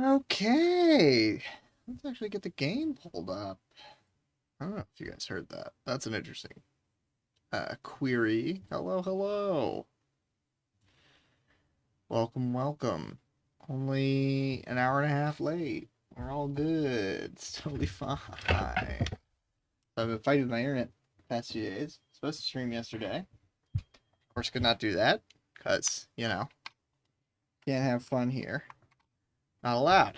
Okay, let's actually get the game pulled up. I don't know if you guys heard that. That's an interesting query. Hello, hello. Welcome, welcome. Only an hour and a half late. We're all good. It's totally fine. I've been fighting with my internet the past few days. Supposed to stream yesterday. Of course, could not do that because, can't have fun here. Not allowed.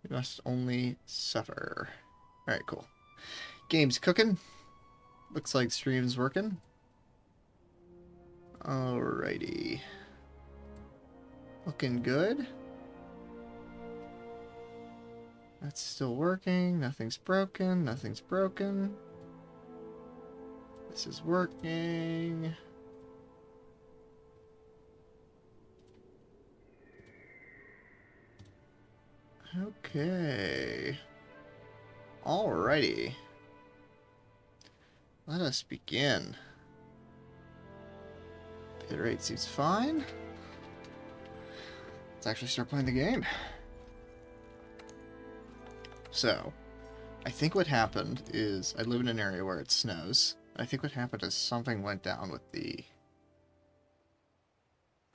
You must only suffer. Alright, cool. Game's cooking. Looks like stream's working. Alrighty. Looking good. That's still working. Nothing's broken. Nothing's broken. This is working. Okay. Alrighty. Let us begin. Bitrate seems fine. Let's actually start playing the game. So, I think what happened is I live in an area where it snows. I think what happened is something went down with the...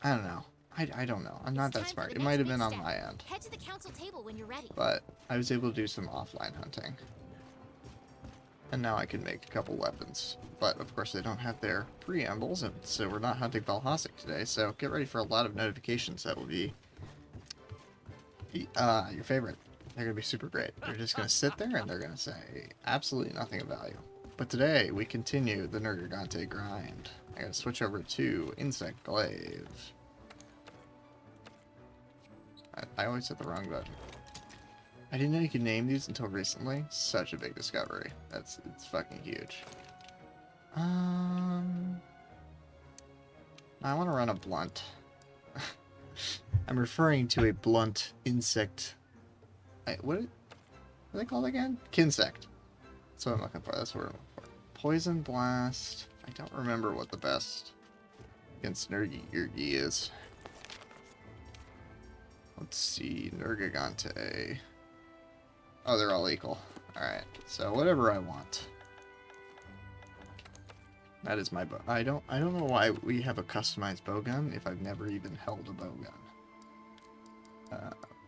I don't know. I don't know. I'm not that smart. It might have been on my end. Head to the council table when you're ready. But I was able to do some offline hunting. And now I can make a couple weapons. But of course they don't have their preambles, and so we're not hunting Valhasic today, so get ready for a lot of notifications that will be your favorite. They're going to be super great. They're just going to sit there and they're going to say absolutely nothing of value. But today we continue the NERGIGANTE grind. I gotta switch over to Insect Glaive. I always hit the wrong button. I didn't know you could name these until recently. Such a big discovery. It's fucking huge. I want to run a blunt. I'm referring to a blunt insect. What are they called again? Kinsect. That's what I'm looking for. That's what I'm looking for. Poison Blast. I don't remember what the best against Nergi is. Let's see. NERGIGANTE. Oh, they're all equal. Alright. So whatever I want. That is my bow. I don't know why we have a customized bowgun if I've never even held a bowgun.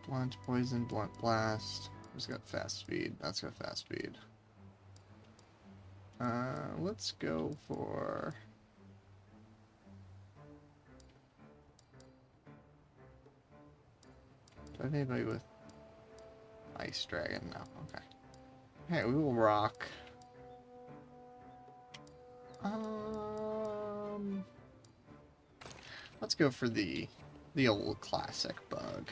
Blunt poison, blunt blast. Who's got fast speed? That's got fast speed. Let's go for... Do I have anybody with Ice Dragon? No, okay. Okay, we will rock. Let's go for the old classic bug.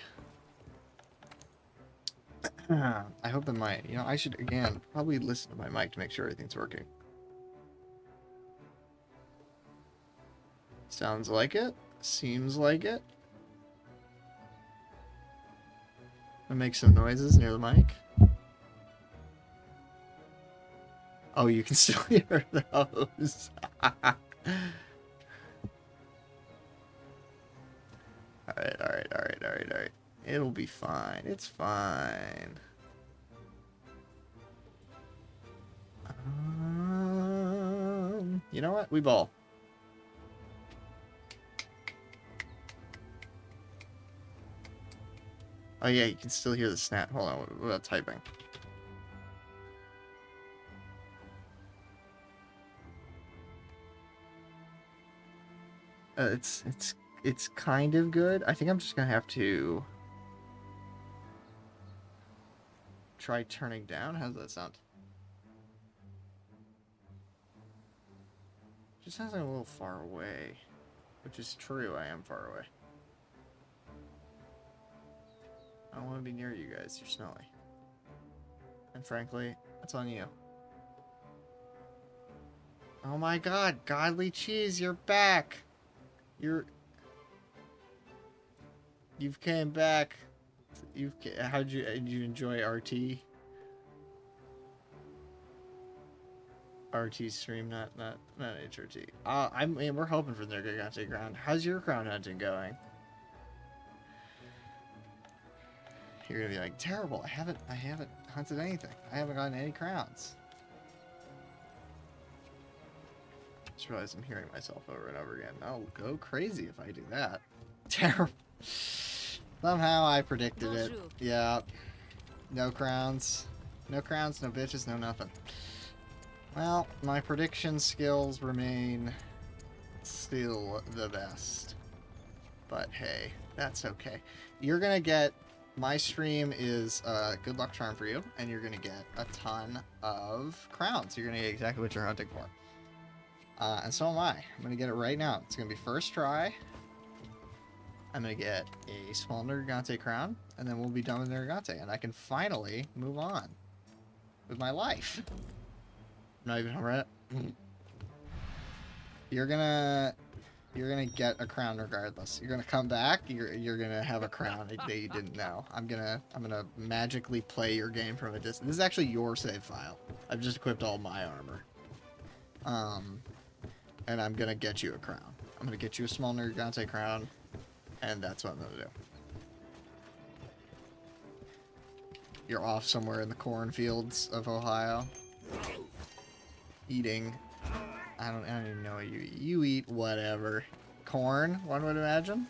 I hope that my, I should, again, probably listen to my mic to make sure everything's working. Sounds like it. Seems like it. I make some noises near the mic. Oh, you can still hear those. Alright. It'll be fine. It's fine. You know what? We ball. Oh yeah, you can still hear the snap. Hold on, what about typing? It's kind of good. I think I'm just gonna have to try turning down. How does that sound? Just sounds like a little far away, which is true. I am far away. I don't want to be near you guys. You're smelly. And frankly, that's on you. Oh my god, Godly Cheese, you're back! You've came back. Did you enjoy RT? RT stream, not HRT. We're hoping for the NERGIGANTE ground. How's your crown hunting going? You're gonna be like, terrible. I haven't hunted anything. I haven't gotten any crowns. Just realized I'm hearing myself over and over again. I'll go crazy if I do that. Terrible. Somehow I predicted it. Yeah. No crowns. No crowns, no bitches, no nothing. Well, my prediction skills remain still the best. But hey, that's okay. You're gonna get... My stream is a good luck charm for you, and you're gonna get a ton of crowns. You're gonna get exactly what you're hunting for. And so am I. I'm gonna get it right now. It's gonna be first try. I'm gonna get a small NERGIGANTE crown, and then we'll be done with NERGIGANTE, and I can finally move on with my life. I'm not even home yet. You're gonna get a crown regardless. You're gonna come back. You're gonna have a crown that you didn't know. I'm gonna magically play your game from a distance. This is actually your save file. I've just equipped all my armor. And I'm gonna get you a crown. I'm gonna get you a small NERGIGANTE crown, and that's what I'm gonna do. You're off somewhere in the cornfields of Ohio, eating. I don't even know what you eat. You eat whatever. Corn, one would imagine.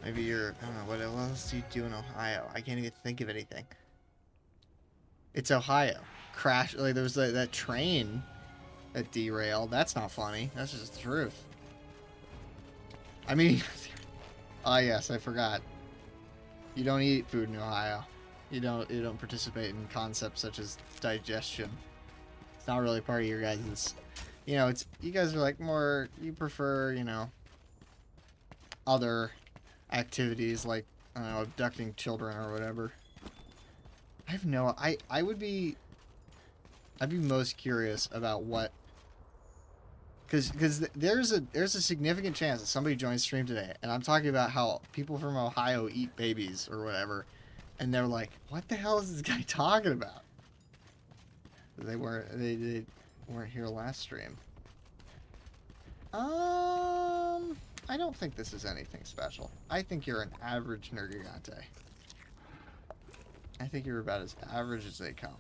Maybe you're, I don't know, what else do you do in Ohio? I can't even think of anything. It's Ohio. Crash, like there was that train that derailed. That's not funny. That's just the truth. I mean, oh yes, I forgot. You don't eat food in Ohio. You don't participate in concepts such as digestion. It's not really part of your guys', you know, it's, you guys are like more, you prefer, you know, other activities like, I don't know, abducting children or whatever. I have no, I'd be most curious about what, because there's a significant chance that somebody joins stream today, and I'm talking about how people from Ohio eat babies or whatever, and they're like, what the hell is this guy talking about? They weren't here last stream. I don't think this is anything special. I think you're an average NERGIGANTE. I think you're about as average as they come.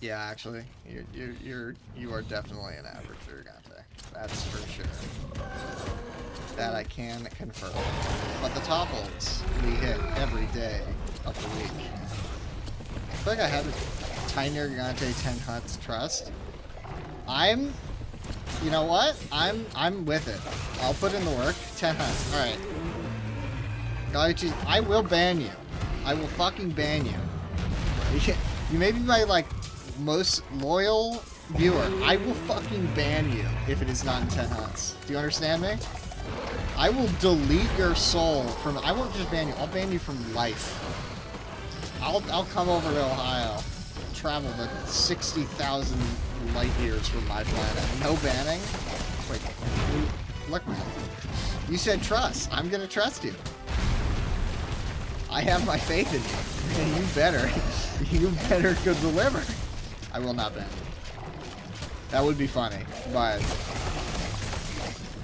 Yeah, actually, you are definitely an average NERGIGANTE. That's for sure. That I can confirm. But the topples we hit every day of the week. I feel like I have a tiny NERGIGANTE 10 hunts trust. You know what? I'm with it. I'll put in the work. 10 hunts. All right. Galaxy, I will ban you. I will fucking ban you. You may be my like most loyal viewer. I will fucking ban you if it is not in 10 hunts. Do you understand me? I will delete your soul from. I won't just ban you. I'll ban you from life. I'll come over to Ohio, travel the 60,000 light years from my planet. No banning. Wait, look, man. You said trust. I'm gonna trust you. I have my faith in you. And you better go deliver. I will not ban you. That would be funny, but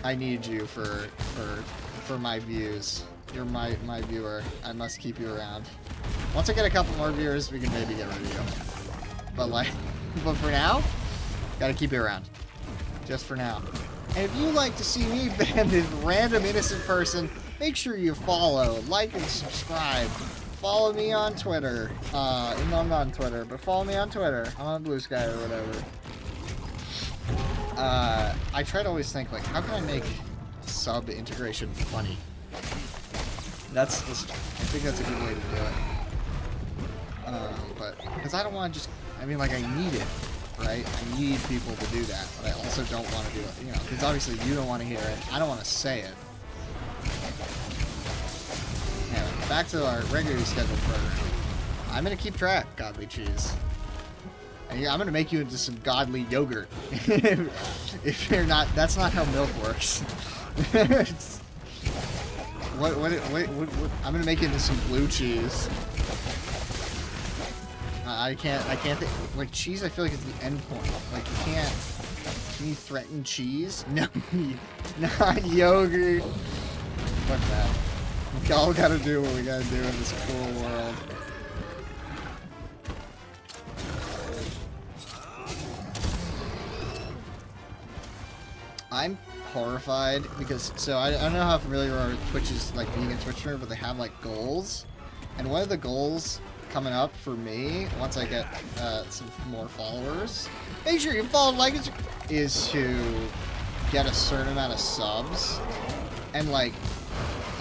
I need you for my views. You're my viewer. I must keep you around. Once I get a couple more viewers, we can maybe get rid of you. But for now, gotta keep you around. Just for now. And if you like to see me ban this random innocent person, make sure you follow, like, and subscribe. Follow me on Twitter. No, I'm not on Twitter, but follow me on Twitter. I'm on Blue Sky or whatever. I try to always think, like, how can I make sub integration funny? I think that's a good way to do it. But, because I don't want to just, I mean, like, I need it, right? I need people to do that, but I also don't want to do it, you know, because obviously you don't want to hear it. I don't want to say it. Anyway, back to our regularly scheduled program. I'm going to keep track, Godly Cheese. And yeah, I'm going to make you into some godly yogurt. If you're not, that's not how milk works. What, I'm going to make it into some blue cheese. I can't think, like, cheese I feel like is the end point. Like, you Can you threaten cheese? No, not yogurt. Fuck that. We all gotta do what we gotta do in this cool world. I'm horrified because, so I don't know how familiar you are with Twitch's, like, being a Twitch streamer, but they have, like, goals. And one of the goals coming up for me, once I get some more followers, make sure you follow, like, is to get a certain amount of subs. And, like,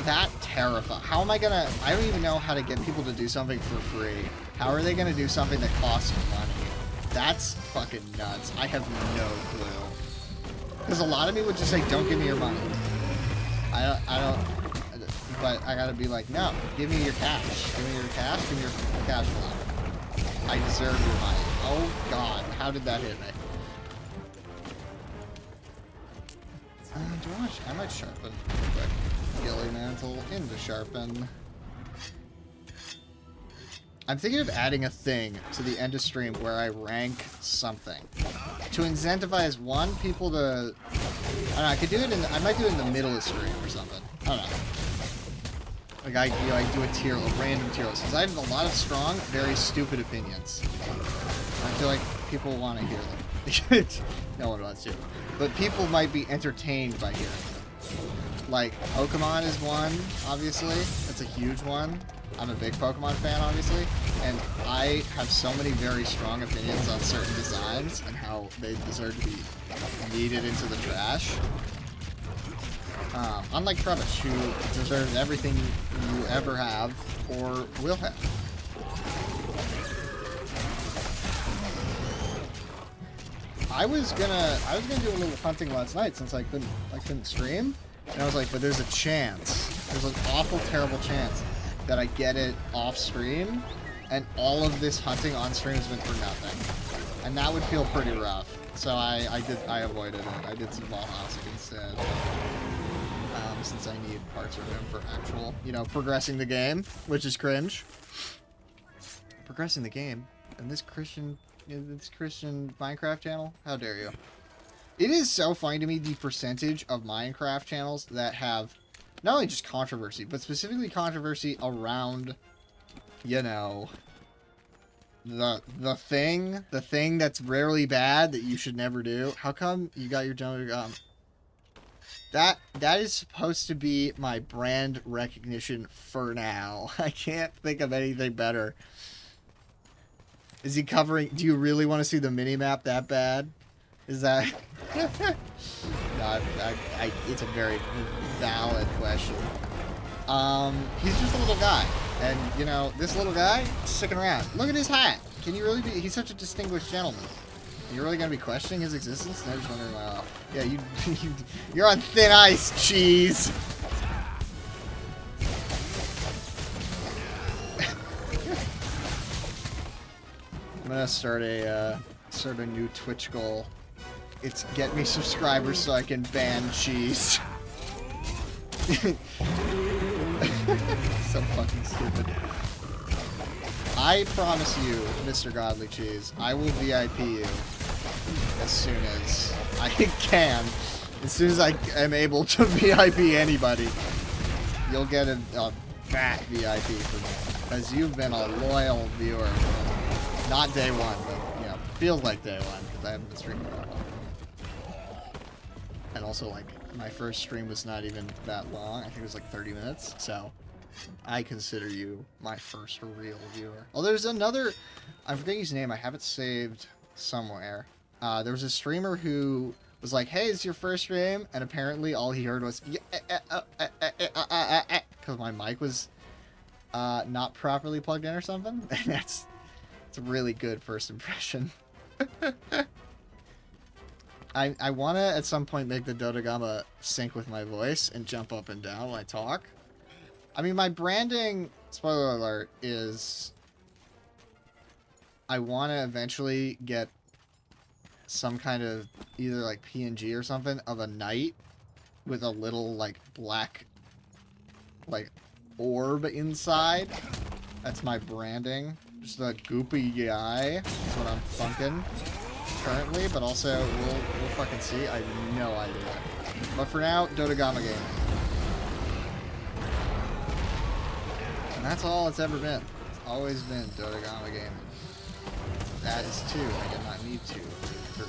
that terrifies. How am I gonna, I don't even know how to get people to do something for free. How are they gonna do something that costs money? That's fucking nuts. I have no clue. Because a lot of me would just say, don't give me your money. I don't, but I gotta be like, no, give me your cash. Give me your cash, give me your cash flow. I deserve your money. Oh god, how did that hit me? I might sharpen real quick. Gilly mantle into sharpen. I'm thinking of adding a thing to the end of stream where I rank something to incentivize people to. I don't know. I could do it I might do it in the middle of stream or something. I don't know. Like I do a tier, a random tier list because I have a lot of strong, very stupid opinions. I feel like people want to hear them. No one wants to, but people might be entertained by hearing them. Like Pokemon is one, obviously. That's a huge one. I'm a big Pokemon fan, obviously, and I have so many very strong opinions on certain designs and how they deserve to be yeeted into the trash. Unlike Trubbish, who deserves everything you ever have or will have. I was gonna do a little hunting last night since I couldn't stream, and I was like, but there's a chance. There's an awful, terrible chance that I get it off stream, and all of this hunting on stream has been for nothing, and that would feel pretty rough. So I avoided it. I did some ball housing instead, since I need parts of him for actual, progressing the game, which is cringe. Progressing the game, and this Christian Minecraft channel, how dare you? It is so funny to me the percentage of Minecraft channels that have not only just controversy, but specifically controversy around, the thing that's rarely bad that you should never do. How come you got your donor? That is supposed to be my brand recognition for now. I can't think of anything better. Is he covering? Do you really want to see the mini-map that bad? Is that... No, it's a very valid question. He's just a little guy. And, this little guy, sticking around. Look at his hat. Can you really be... He's such a distinguished gentleman. You're really going to be questioning his existence? And I'm just wondering, well... Yeah, you're on thin ice, cheese! I'm gonna start a new Twitch goal. It's get me subscribers so I can ban cheese. So fucking stupid. I promise you, Mr. Godly Cheese, I will VIP you as soon as I can. As soon as I am able to VIP anybody, you'll get a fat VIP from me. Because you've been a loyal viewer. Not day one, but, feels like day one, because I haven't been streaming that long. And also, like, my first stream was not even that long. I think it was like 30 minutes, so I consider you my first real viewer. Oh, there's another... I'm forgetting his name. I have it saved somewhere. There was a streamer who was like, hey, it's your first stream, and apparently all he heard was... Because my mic was not properly plugged in or something. And it's a really good first impression. I want to, at some point, make the Dodogama sync with my voice and jump up and down when I talk. I mean, my branding, spoiler alert, is... I want to eventually get some kind of, either, like, PNG or something, of a knight with a little, like, black, like, orb inside. That's my branding. Just a goopy guy. That's what I'm funking currently, but also we'll fucking see? I have no idea. But for now, Dodogama Gaming. And that's all it's ever been. It's always been Dodogama Gaming. That is 2. I did not need 2. 3.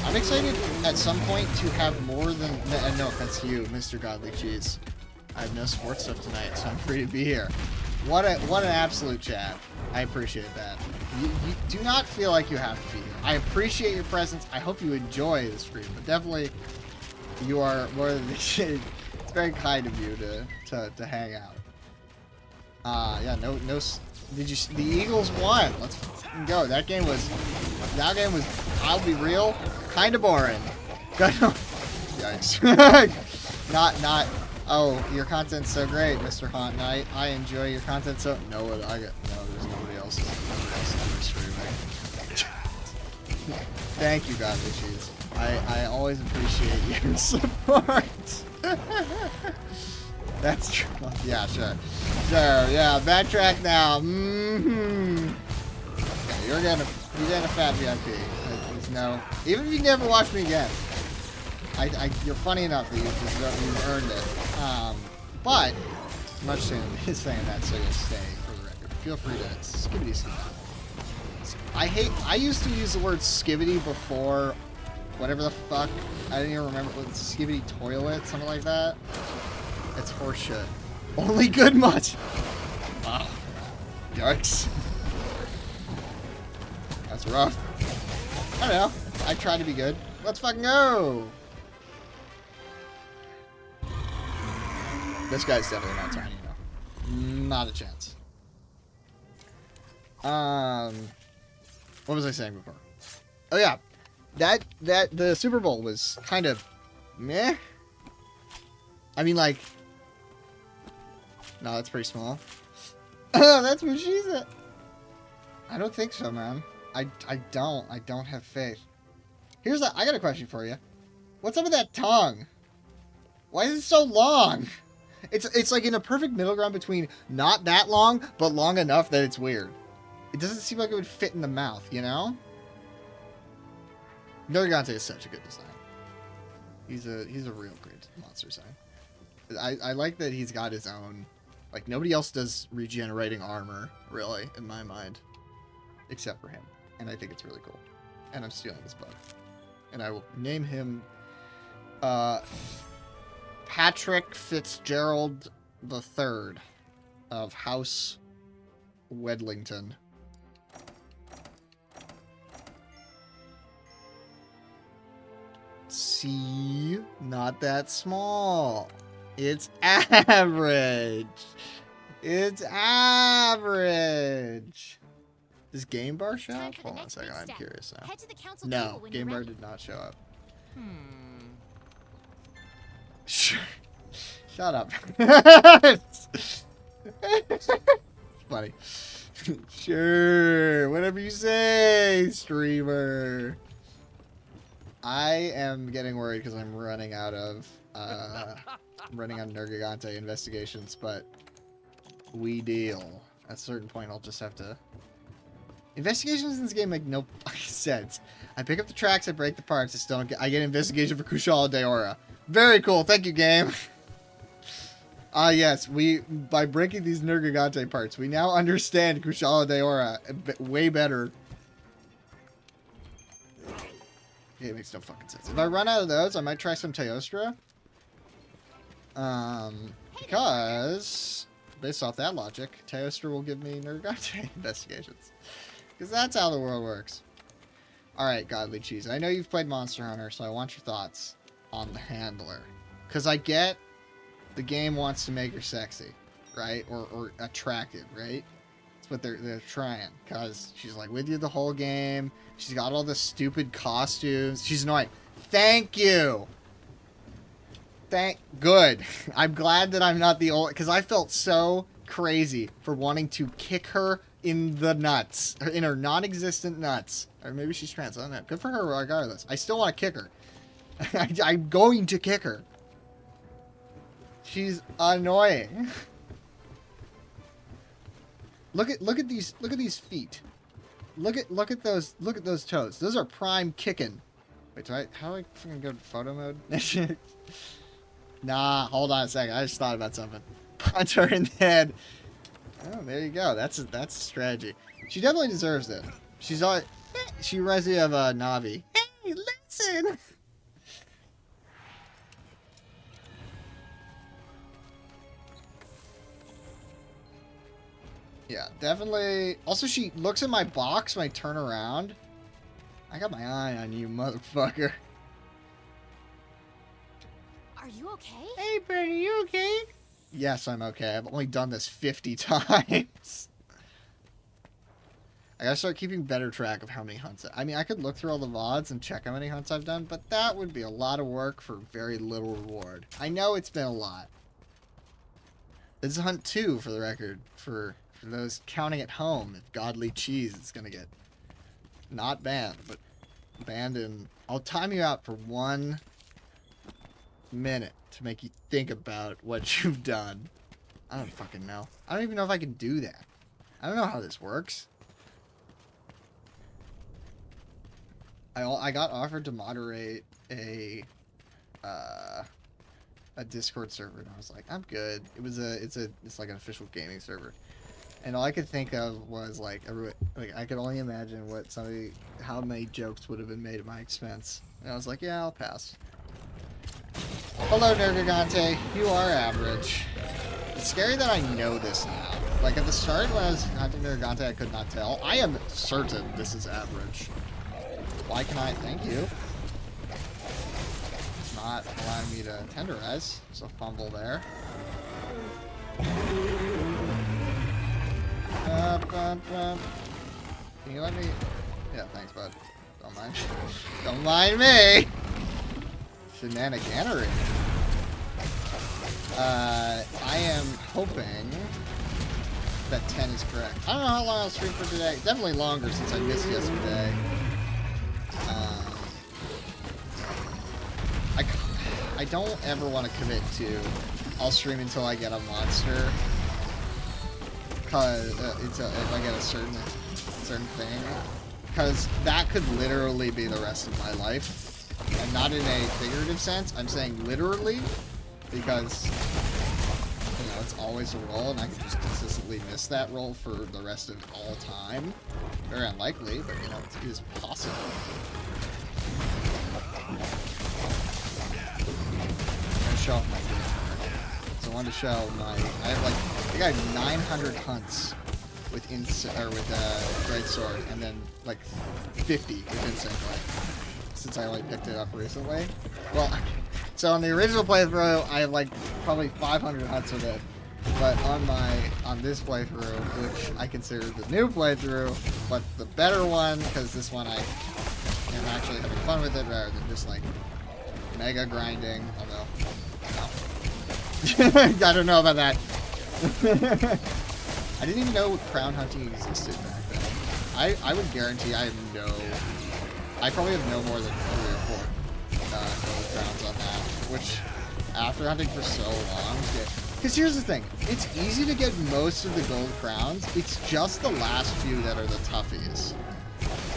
I'm excited at some point to have more than... And no offense to you, Mr. Godly Cheese. I have no sports stuff tonight, so I'm free to be here. What an absolute chat. I appreciate that. You do not feel like you have to be here. I appreciate your presence. I hope you enjoy the stream, but definitely you are more than it's very kind of you to hang out. Yeah, no. Did you? The Eagles won. Let's go. That game was. I'll be real, kind of boring. Yikes. not. Oh, your content's so great, Mr. Haunt Knight. I enjoy your content so. No, there's nobody else. Ever streaming. Thank you, Godly Cheese. I always appreciate your support. That's true. Yeah, sure. Yeah, backtrack now. Yeah, you're getting a fat VIP. There's no. Even if you never watch me again. You're funny enough that you've earned it. But I'm not saying that so you'll stay for the record. Feel free to skibbity skibidi. I used to use the word skibbity before whatever the fuck. I didn't even remember what skibbity toilet, something like that. It's horseshit. Only good much. Wow. Yikes. That's rough. I don't know. I try to be good. Let's fucking go. This guy's definitely not tiny enough. Not a chance. What was I saying before? Oh yeah, that the Super Bowl was kind of meh. I mean, like, no, that's pretty small. That's what she said. I don't think so, man. I don't have faith. I got a question for you. What's up with that tongue? Why is it so long? It's like in a perfect middle ground between not that long, but long enough that it's weird. It doesn't seem like it would fit in the mouth, you know? NERGIGANTE is such a good design. He's a real great monster design. I like that he's got his own, like, nobody else does regenerating armor, really, in my mind. Except for him. And I think it's really cool. And I'm stealing this bug. And I will name him Patrick Fitzgerald III of House Wedlington. See? Not that small. It's average. It's average. Does Game Bar show up? Hold on a second, I'm curious now. Head to the council No, table when Game you're Bar ready. did not show up. Shut up. Funny. Sure, whatever you say, streamer. I am getting worried because I'm running out of NERGIGANTE investigations, but we deal. At a certain point, I'll just have to. Investigations in this game make no sense. I pick up the tracks, I break the parts, I get investigation for Kushala Daora. Very cool, thank you, game. Yes, by breaking these NERGIGANTE parts, we now understand Kushala Daora way better. It makes no fucking sense. If I run out of those, I might try some Teostra. Because, based off that logic, Teostra will give me NERGIGANTE investigations. Because that's how the world works. Alright, Godly Cheese. I know you've played Monster Hunter, so I want your thoughts on the handler. Because I get the game wants to make her sexy, right? Or attractive, right? That's what they're trying. Because she's like with you the whole game. She's got all the stupid costumes. She's annoying. Thank you! Good. I'm glad that I'm not the old... Because I felt so crazy for wanting to kick her in the nuts. In her non-existent nuts. Or maybe she's trans. I don't know. Good for her regardless. I still want to kick her. I'm going to kick her. She's annoying. Look at these feet. look at those toes. Those are prime kicking. Wait, how do I fucking go to photo mode? Nah, hold on a second. I just thought about something. Punch her in the head. Oh, there you go. That's a strategy. She definitely deserves it. She's all. She reminds me of Navi. Hey, listen. Yeah, definitely. Also, she looks at my box when I turn around. I got my eye on you, motherfucker. Are you okay? Hey, Bernie, you okay? Yes, I'm okay. I've only done this 50 times. I gotta start keeping better track of how many hunts. I mean, I could look through all the VODs and check how many hunts I've done, but that would be a lot of work for very little reward. I know it's been a lot. This is hunt 2, for the record, for those counting at home. If Godly Cheese is gonna get not banned, but banned in... I'll time you out for 1 minute to make you think about what you've done. I don't fucking know. I don't even know if I can do that. I don't know how this works. I got offered to moderate a Discord server, and I was like, I'm good. It's like an official gaming server, and all I could think of was like I could only imagine how many jokes would have been made at my expense, and I was like, yeah, I'll pass. Hello, NERGIGANTE. You are average. It's scary that I know this now. Like at the start when I was hunting NERGIGANTE, I could not tell. I am certain this is average. Why can I? Thank you. It's not allowing me to tenderize, so fumble there. Can you let me? Yeah, thanks, bud. Don't mind. Don't mind me. Shenaniganery. I am hoping that 10 is correct. I don't know how long I'll stream for today. Definitely longer since I missed yesterday. I don't ever want to commit to I'll stream until I get a monster, cause if I get a certain thing, cause that could literally be the rest of my life, and not in a figurative sense. I'm saying literally, because you know it's always a roll, and I could just consistently miss that roll for the rest of all time. Very unlikely, but you know it is possible. Show off my game. So I wanted to show my. I have like I think I have 900 hunts with Great Sword, and then like 50 with Instinct Blade, since I like picked it up recently. Well, so on the original playthrough, I have like probably 500 hunts with it, but on this playthrough, which I consider the new playthrough, but the better one, because this one I am actually having fun with it rather than just like mega grinding, although no. I don't know about that. I didn't even know crown hunting existed back then. I would guarantee I probably have no more than 3 or 4 gold crowns on that, which after hunting for so long, because here's the thing, it's easy to get most of the gold crowns, it's just the last few that are the toughies.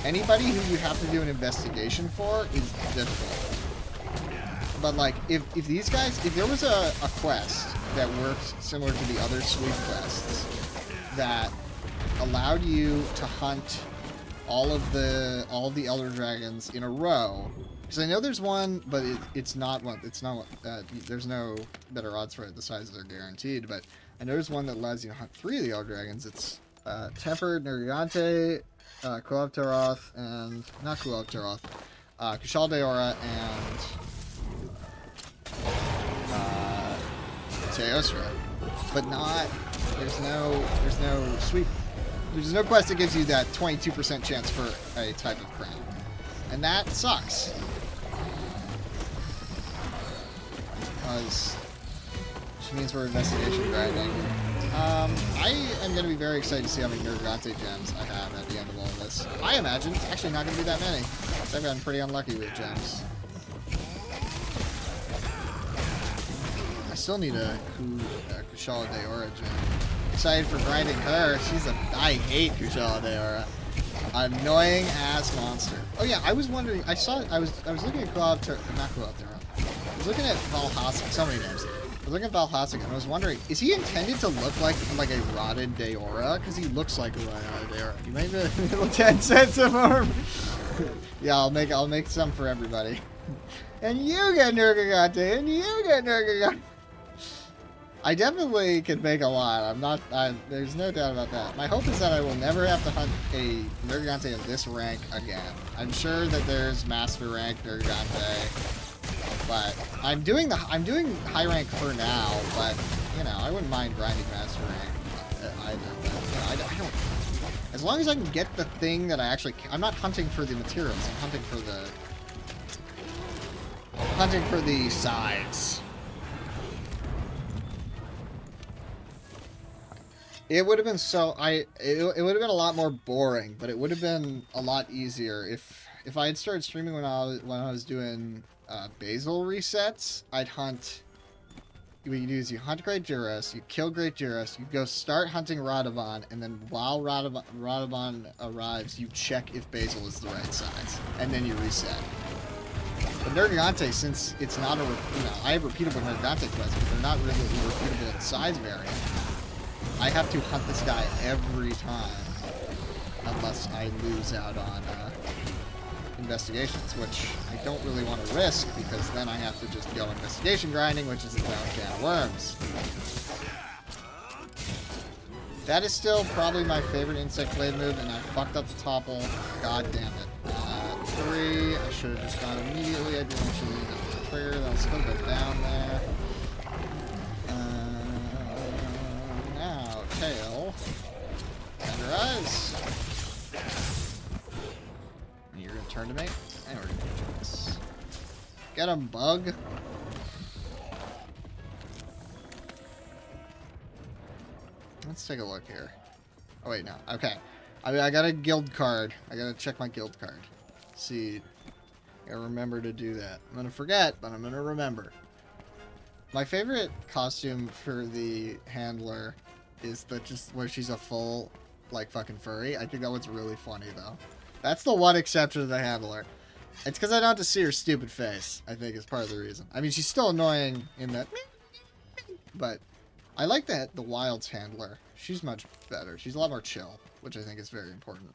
Anybody who you have to do an investigation for is difficult. But like, if these guys, if there was a quest that worked similar to the other sweep quests that allowed you to hunt all of the Elder Dragons in a row, because I know there's one, but it's not one. It's not. There's no better odds for it. The sizes are guaranteed, but I know there's one that allows you to hunt 3 of the Elder Dragons. It's Tempered, NERGIGANTE, Kulov Taroth, and not Kulov Taroth, Kushal Daora, and Teostra, but not. There's no sweep. There's no quest that gives you that 22% chance for a type of crown, and that sucks. Because which means we're investigation grinding. I am going to be very excited to see how many NERGIGANTE gems I have at the end of all of this. I imagine it's actually not going to be that many. I've gotten pretty unlucky with gems. I still need a Kushal Daora gem. Excited for grinding her. I hate Kushal Daora. Annoying ass monster. Oh yeah, I was wondering. I was looking at not Cooptera. I was looking at Valhassa. So many names. I was looking at Valhassa and I was wondering, is he intended to look like a rotted Deora? Because he looks like a rotted Deora. You made a little 10 cents of arm. Yeah, I'll make some for everybody. And you get Nergigante, and you get Nergigante. I definitely can make a lot. There's no doubt about that. My hope is that I will never have to hunt a Nergigante of this rank again. I'm sure that there's master rank Nergigante, but I'm doing high rank for now. But you know, I wouldn't mind grinding master rank either. But you know, I don't. As long as I can get the thing that I'm not hunting for the materials. I'm hunting for the sides. It would have been it would have been a lot more boring, but it would have been a lot easier if I had started streaming when I was doing basil resets. I'd hunt. What you do is you hunt Great Juras, you kill Great Juras, you go start hunting Radovon, and then while Radovon arrives, you check if basil is the right size, and then you reset. But Nergigante, since it's not I have repeatable Nergigante quests, but they're not really repeatable in size variant. I have to hunt this guy every time, unless I lose out on investigations, which I don't really want to risk, because then I have to just go investigation grinding, which is its own can of worms. That is still probably my favorite insect blade move, and I fucked up the topple. God damn it. 3, I should have just gone immediately. I didn't actually use the trigger. That'll still go down there. Now, tail. Tenderize. You're gonna turn to me, and we're gonna do this. Get him, bug. Let's take a look here. Oh wait, no. Okay. I got a guild card. I gotta check my guild card. See. I gotta remember to do that. I'm gonna forget, but I'm gonna remember. My favorite costume for the handler is just where she's a full, like, fucking furry. I think that one's really funny, though. That's the one exception to the handler. It's because I don't have to see her stupid face, I think, is part of the reason. I mean, she's still annoying in that, but I like the Wilds handler. She's much better. She's a lot more chill, which I think is very important.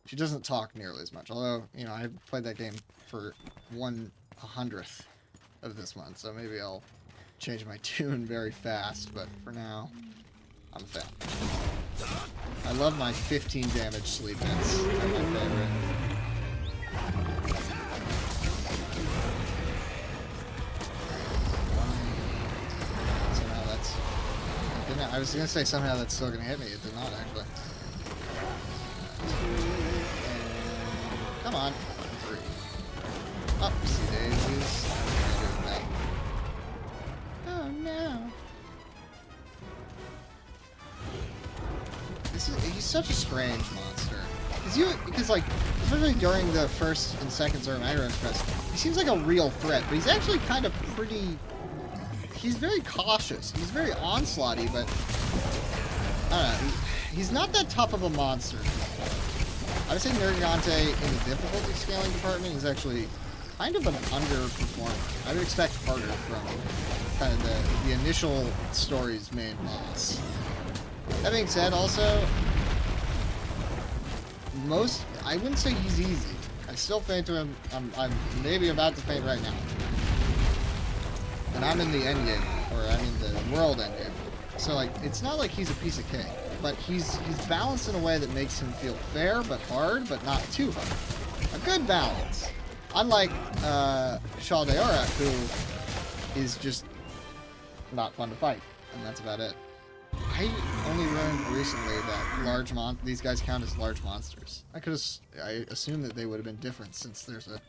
She doesn't talk nearly as much, although, you know, I played that game for 1/100th of this month, so maybe I'll change my tune very fast, but for now, I'm a fan. I love my 15 damage sleep hits. They're my favorite. Somehow that's... I was gonna say somehow that's still gonna hit me. It did not, actually. And... Come on. 3. Oh, see daisies. Oh no. He's such a strange monster. Because like, especially during the first and second Zero Magdaros quest, he seems like a real threat, but he's actually kind of pretty... He's very cautious. He's very onslaughty, but... I don't know. He's not that tough of a monster. I would say Nergigante in the difficulty scaling department is actually kind of an underperformer. I would expect harder from kind of the initial story's main boss. That being said, also, I wouldn't say he's easy. I still faint to him. I'm maybe about to faint right now. And I'm in the endgame, or I'm in the world endgame. So, like, it's not like he's a piece of cake, but he's balanced in a way that makes him feel fair, but hard, but not too hard. A good balance. Unlike Shaldeora, who is just not fun to fight, and that's about it. I only learned recently that these guys count as large monsters. I assumed that they would have been different since there's a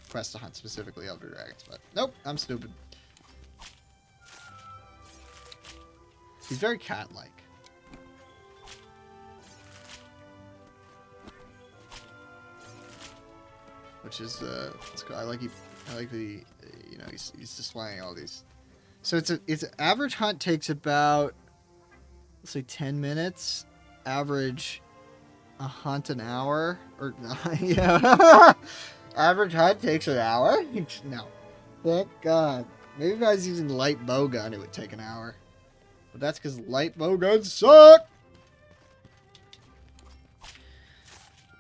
quest to hunt specifically Elder Dragons, but nope, I'm stupid. He's very cat-like. Which is it's cool. I like the you know, he's displaying all these. So it's average hunt takes about, let's say, 10 minutes. Average a hunt an hour? Or, yeah. Average hunt takes an hour? No. Thank God. Maybe if I was using light bow gun, it would take an hour. But that's because light bow guns suck!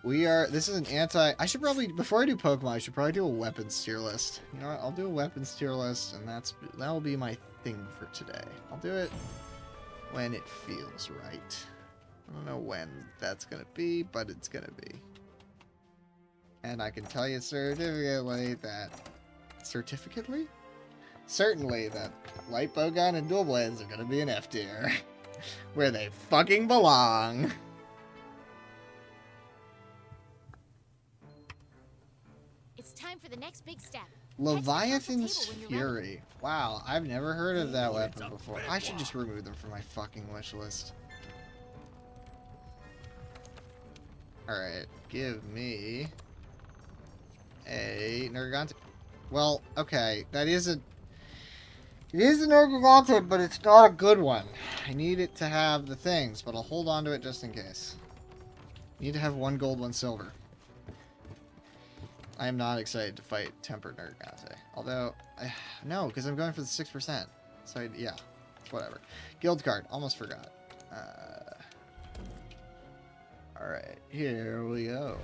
This is an I should probably, before I do Pokemon, I should probably do a weapons tier list. You know what, I'll do a weapons tier list, and that'll be my thing for today. I'll do it when it feels right. I don't know when that's gonna be, but it's gonna be. And I can tell you certificately that... Certificately? Certainly that light bowgun and dual blades are gonna be an F tier. Where they fucking belong. It's time for the next big step. Leviathan's Fury. Wow, I've never heard of that weapon before. I should just remove them from my fucking wish list. Alright, give me a NERGIGANTE. Well, okay, that is a... It is a NERGIGANTE, but it's not a good one. I need it to have the things, but I'll hold on to it just in case. Need to have 1 gold, 1 silver. I am not excited to fight Tempered NERGIGANTE. Although, no, because I'm going for the 6%. So, yeah, whatever. Guild card, almost forgot. Alright, here we go.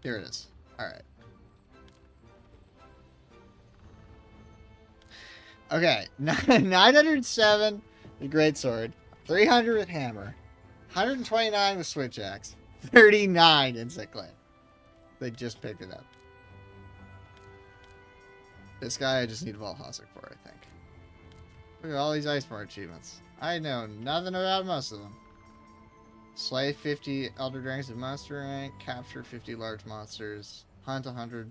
Here it is. Alright. Okay, 907 with Greatsword, 300 with Hammer, 129 with Switch Axe, 39 in Cyclade. They just picked it up. This guy I just need Valhazard for, I think. Look at all these Iceborne achievements. I know nothing about most of them. Slay 50 Elder Dragons of Monster Rank, capture 50 large monsters, hunt 100,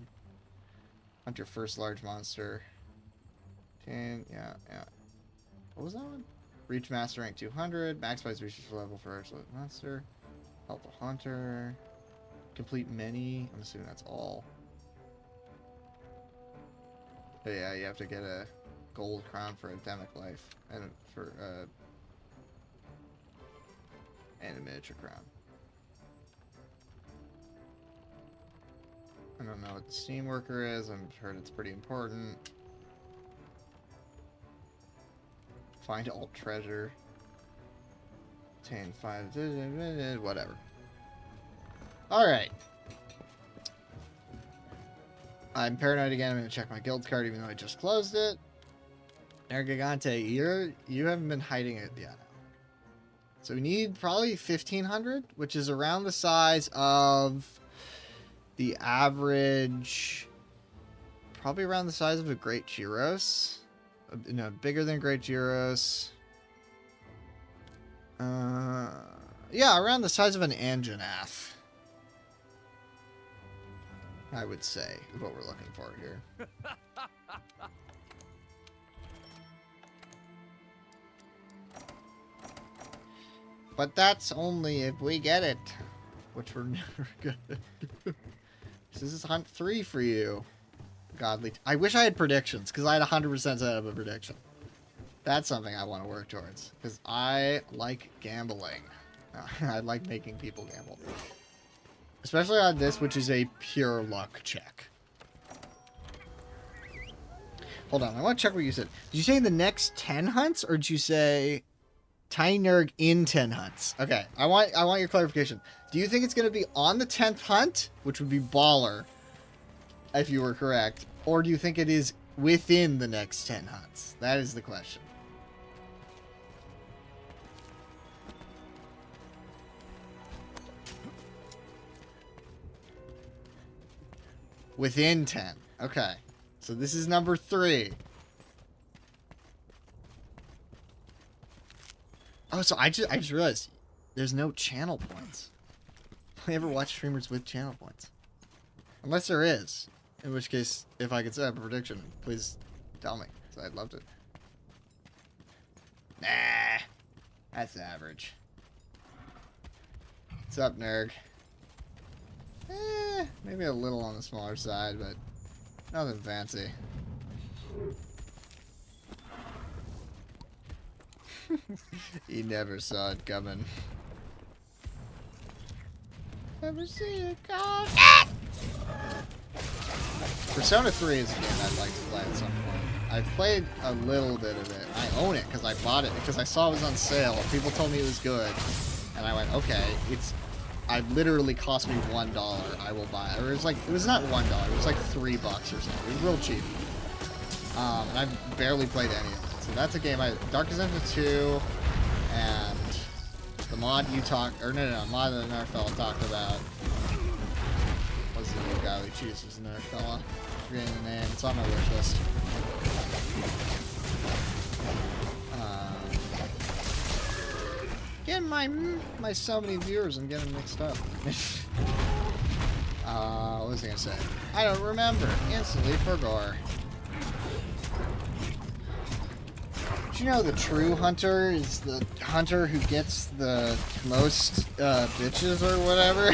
hunt your first large monster. 10, yeah. What was that one? Reach Master Rank 200, maximize research level for Arch Monster, help a hunter, complete many, I'm assuming that's all. But yeah, you have to get a gold crown for endemic life, and for, and a miniature crown. I don't know what the Steam Worker is, I've heard it's pretty important. Find all treasure. Obtain 5, whatever. Alright. I'm paranoid again. I'm going to check my guild card even though I just closed it. NERGIGANTE, you haven't been hiding it yet. So we need probably 1,500, which is around the size of the average... Probably around the size of a Great Gyros. No, bigger than Great Gyros. Yeah, around the size of an Anjanath. I would say, is what we're looking for here. But that's only if we get it. Which we're never gonna do. This is hunt 3 for you. Godly. I wish I had predictions, because I had 100% set up a prediction. That's something I want to work towards, because I like gambling. I like making people gamble. Especially on this, which is a pure luck check. Hold on, I want to check what you said. Did you say the next 10 hunts, or did you say Tiny Nerg in 10 hunts? Okay, I want your clarification. Do you think it's going to be on the 10th hunt, which would be baller, if you were correct, or do you think it is within the next 10 hunts? That is the question. Within 10. Okay. So this is number 3. Oh, so I just realized there's no channel points. I ever watch streamers with channel points? Unless there is. In which case, if I could set up a prediction, please tell me. So I'd love to. Nah. That's average. What's up, Nerg? Maybe a little on the smaller side, but nothing fancy. He never saw it coming. Never see it coming. Persona 3 is a game I'd like to play at some point. I've played a little bit of it. I own it because I bought it because I saw it was on sale. People told me it was good. And I went, okay, I literally cost me $1. I will buy it. Or it was not $1. It was like $3 or something. It was real cheap. And I've barely played any of it. So that's a game Darkest Dungeon 2 and the mod you talked, or no, mod that another fella talked about. What's the new guy who chooses another fella? Forgetting the name. It's on my wish list. Getting my so many viewers and getting mixed up. What was I gonna say? I don't remember. Instantly forgot. Did you know the true hunter is the hunter who gets the most bitches or whatever?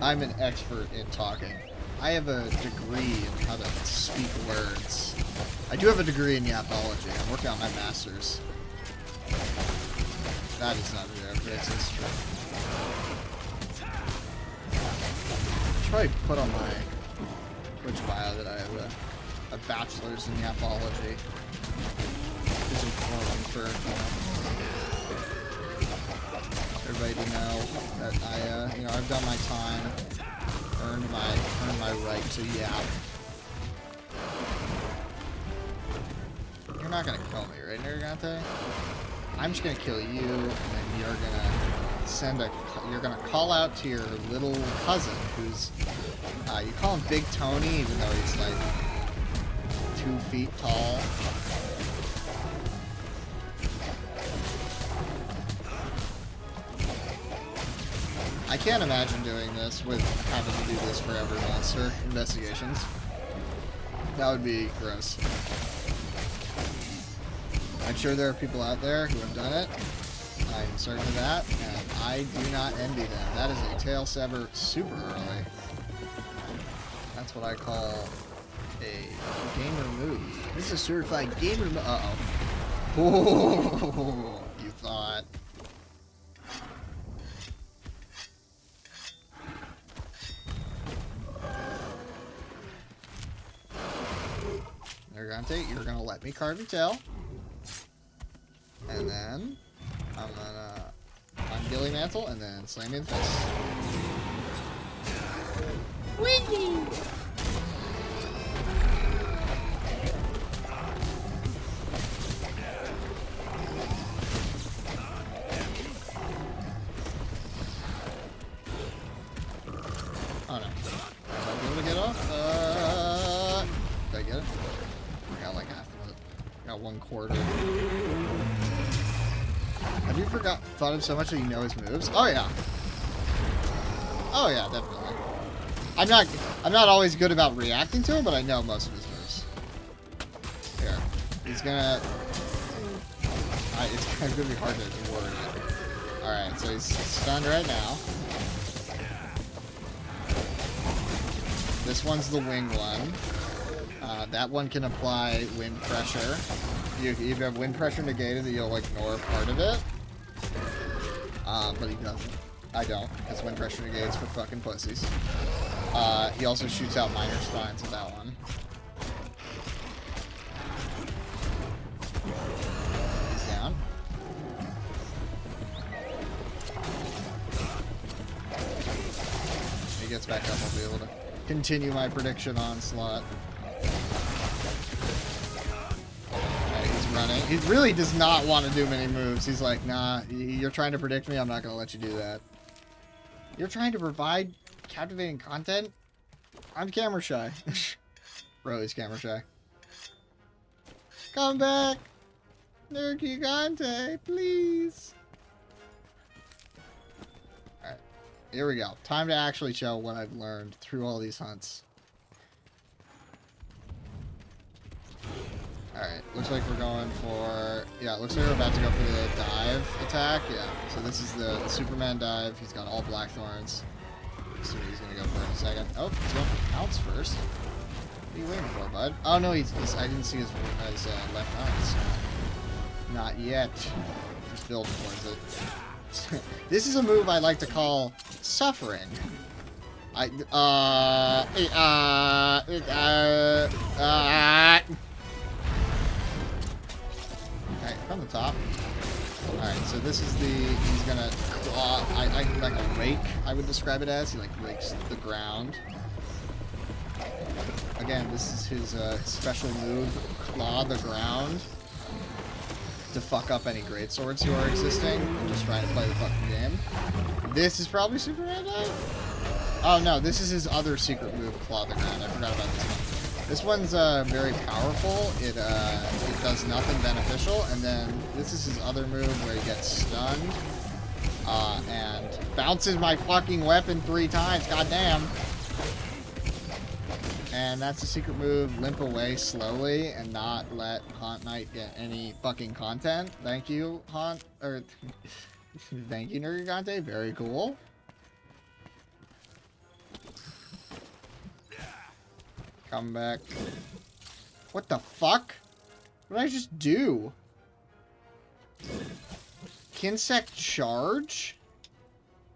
I'm an expert in talking. I have a degree in how to speak words. I do have a degree in yapology. I'm working on my master's. That is not a joke, but it's true. I should probably put on my Twitch bio that I have a bachelor's in yapology. It's important for everybody to know that I've done my time, earned my right to yap. You're not gonna kill me, right, NERGIGANTE? I'm just gonna kill you, and then you're gonna call out to your little cousin, who's you call him Big Tony, even though he's like 2 feet tall. I can't imagine doing this with having to do this for every monster investigations. That would be gross. I'm sure there are people out there who have done it. I'm certain of that, and I do not envy them. That is a tail sever super early. That's what I call a gamer move. This is a certified gamer move. Uh-oh. Oh, you thought. NERGIGANTE, you're gonna let me carve your tail. And then I'm gonna Gilly Mantle and then slam me in the face. Whee! Oh no. Am I able to get off? Did I get it? I got like half of it. I got 1/4. Have you thought of so much that you know his moves? Oh yeah. Oh yeah, definitely. I'm not always good about reacting to him, but I know most of his moves. Here. He's gonna it's gonna be hard to word it. Alright, so he's stunned right now. This one's the wing one. That one can apply wind pressure. If you have wind pressure negated, you'll ignore part of it. But he doesn't. I don't, because wind pressure negates for fucking pussies. He also shoots out minor spines with that one. He's down. He gets back up, I'll be able to continue my prediction onslaught. Running. He really does not want to do many moves. He's like, nah, you're trying to predict me, I'm not going to let you do that. You're trying to provide captivating content? I'm camera shy. Bro, he's camera shy. Come back! NERGIGANTE, please! Alright, here we go. Time to actually show what I've learned through all these hunts. Alright, looks like we're going for... Yeah, looks like we're about to go for the dive attack. Yeah, so this is the Superman dive. He's got all black thorns. See what he's going to go for in a second. Oh, he's going for pounce first. What are you waiting for, bud? Oh, no, I didn't see his left pounce. Not yet. Just build towards it. This is a move I like to call suffering. Okay, from the top. Alright, so this is he's gonna claw, like a rake, I would describe it as. He like rakes the ground. Again, this is his special move, claw the ground, to fuck up any greatswords who are existing and just trying to play the fucking game. This is probably super random. Oh no, this is his other secret move, claw the ground. I forgot about this one. This one's very powerful. It does nothing beneficial, and then this is his other move where he gets stunned and bounces my fucking weapon 3 times. Goddamn. And that's a secret move. Limp away slowly and not let Haunt Knight get any fucking content. Thank you, thank you, NERGIGANTE. Very cool. Come back. What the fuck? What did I just do? Kinsect charge?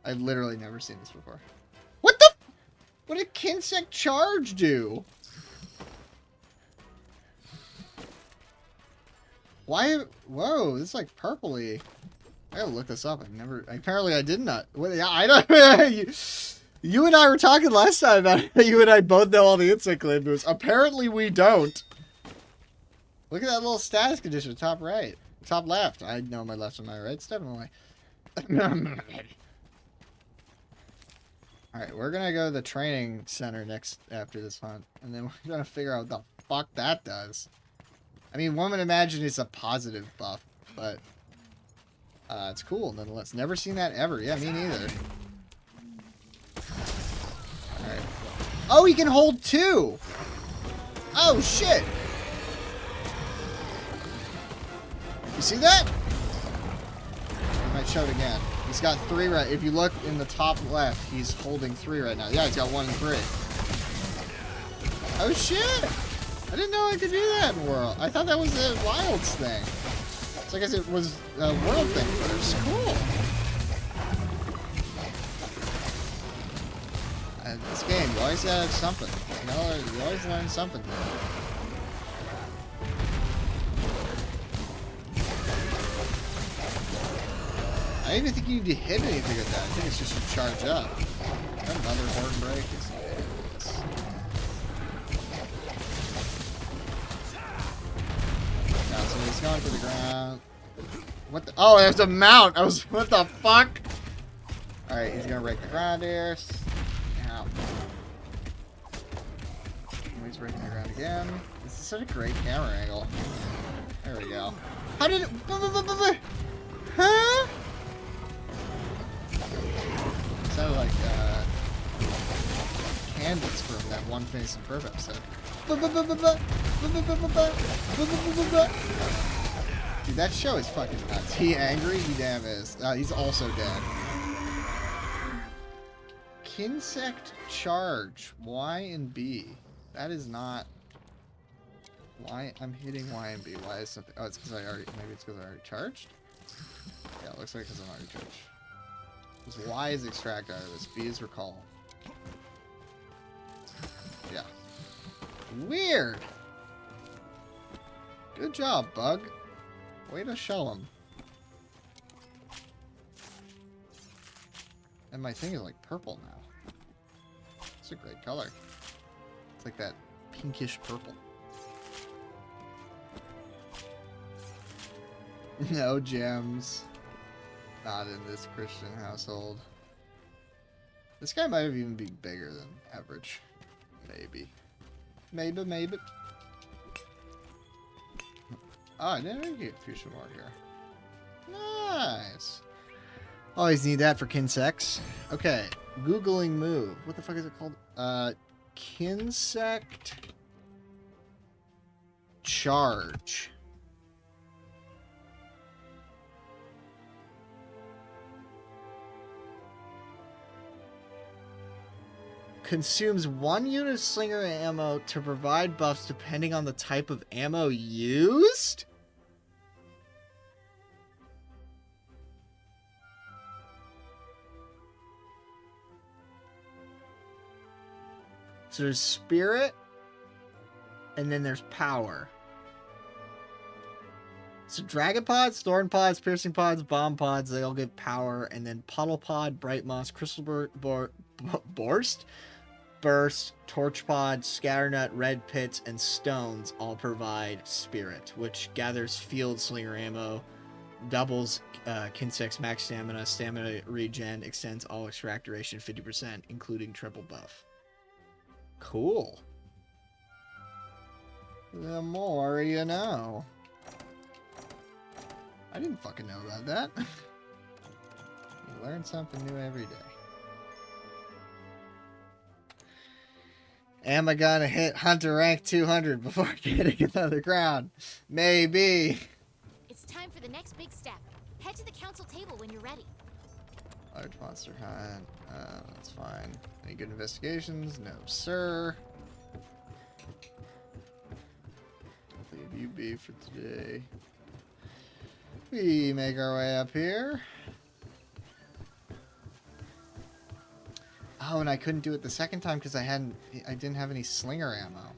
I've literally never seen this before. What the? What did Kinsect charge do? Why? Whoa, this is like purpley. I gotta look this up. I've never. Apparently, I did not. What? Yeah, I don't. You and I were talking last time about it. You and I both know all the insect claim moves. Apparently, we don't. Look at that little status condition, top right, top left. I know my left and my right's definitely. All right, we're gonna go to the training center next after this hunt, and then we're gonna figure out what the fuck that does. I mean, one would imagine it's a positive buff, but it's cool nonetheless. Never seen that ever. Yeah, me neither. All right. Oh, he can hold 2. Oh shit! You see that? I might show it again. He's got 3 right. If you look in the top left, he's holding 3 right now. Yeah, he's got 1 and 3. Oh shit! I didn't know I could do that in World. I thought that was a Wilds thing. So I guess it was a World thing, but it's cool. This game, you always gotta have something. You know, you always learn something. I don't even think you need to hit anything with that. I think it's just to charge up. Another horn break. Now, so he's going to the ground. What the? Oh, there's a mount. I was. What the fuck? All right, he's gonna break the ground here. Ow. He's breaking the ground again. This is such a great camera angle. There we go. How did it? Huh? Sounded like Candace from that One Face and Perp episode. Dude, that show is fucking nuts. He angry? He damn is. He's also dead. Kinsect charge. Y and B. That is not. Why? I'm hitting Y and B. Why is something? Oh, it's because I already. Maybe it's because I already charged? Yeah, it looks like because I'm already charged. Because Y is extract out of this. B is recall. Yeah. Weird! Good job, Bug. Way to show him. And my thing is like purple now. It's a great color. It's like that pinkish purple. No gems. Not in this Christian household. This guy might have even been bigger than average. Maybe. Maybe. Oh, I didn't get fusion more here. Nice. Always need that for Kinsects. Okay. Googling move. What the fuck is it called? Kinsect charge. Consumes 1 unit of slinger ammo to provide buffs depending on the type of ammo used? So there's spirit, and then there's power. So dragon pods, thorn pods, piercing pods, bomb pods, they all give power, and then puddle pod, bright moss, crystal burst, torch pod, scatternut, red pits, and stones all provide spirit, which gathers field slinger ammo, doubles Kinsek's max stamina regen, extends all extract duration 50%, including triple buff. Cool. The more you know. I didn't fucking know about that. You learn something new every day. Am I gonna hit Hunter rank 200 before getting another crown? Maybe. It's time for the next big step. Head to the council table when you're ready. Large monster hunt. That's fine. Any good investigations? No, sir. Leave you be for today. We make our way up here. Oh, and I couldn't do it the second time because I didn't have any slinger ammo.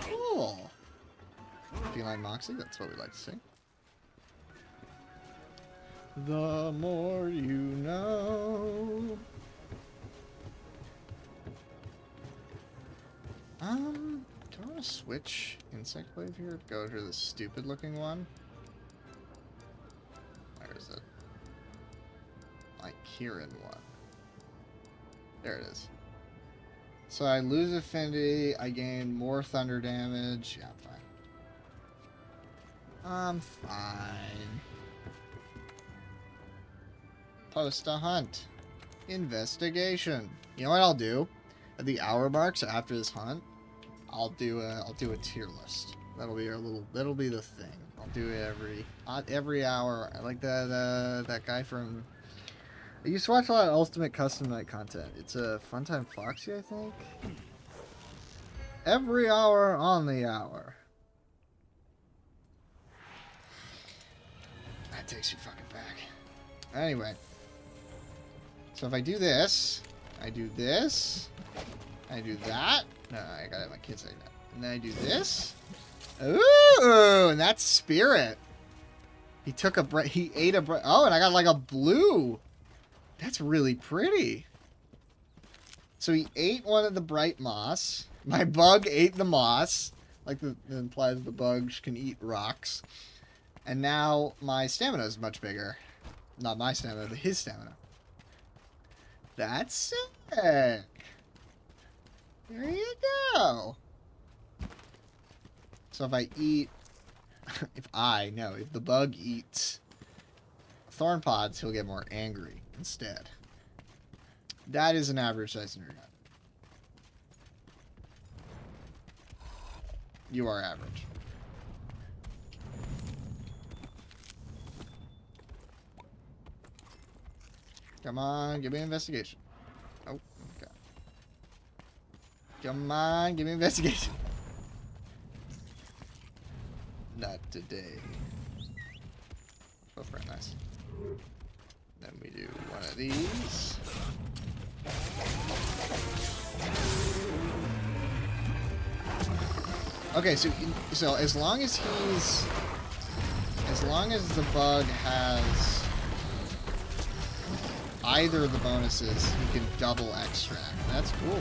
Cool. Feline Moxie, that's what we like to see. The more you know. Do I want to switch Insect Wave here? Go to the stupid looking one. Where is it? My Kieran one. There it is. So I lose affinity, I gain more thunder damage. Yeah, I'm fine. I'm fine. Post a hunt. Investigation. You know what I'll do? At the hour mark, so after this hunt, I'll do a tier list. That'll be the thing. I'll do it every hour. I like that guy from. I used to watch a lot of Ultimate Custom Night content. It's a Funtime Foxy, I think. Every hour on the hour. That takes you fucking back. Anyway. So if I do this, I do this, I do that. No, I gotta have my kids like that. And then I do this. Ooh, and that's spirit. He ate a oh, and I got like a blue. That's really pretty. So he ate one of the bright moss. My bug ate the moss. Like that implies the bugs can eat rocks. And now my stamina is much bigger. Not my stamina, but his stamina. That's sick. There you go. So if I eat... if the bug eats thorn pods, he'll get more angry instead. That is an average size nergat. You are average. Come on, give me an investigation. Oh, okay. Come on, give me an investigation. Not today. Both very nice. Then we do one of these. Okay, so as long as the bug has either of the bonuses, he can double extract. That's cool.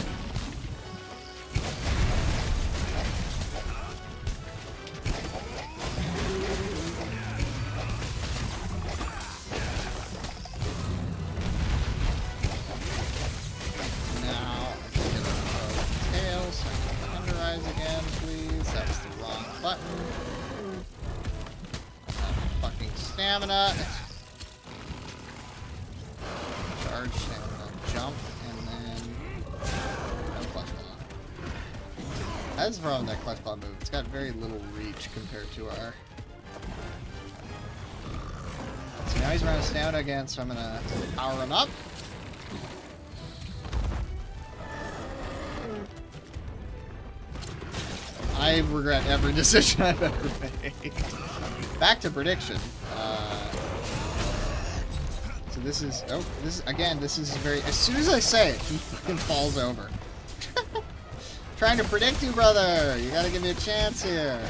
Now, I can get a tail, so I can Thunderize again, please. That's the wrong button. Fucking stamina. Charge, stamina, jump, and then clutch ball. That's the problem with that clutch ball move. It's got very little reach compared to our. So now he's running stamina again, so I'm gonna power him up. I regret every decision I've ever made. Back to prediction. So this is, oh, this is very, as soon as I say it, he fucking falls over. Trying to predict you, brother. You gotta give me a chance here.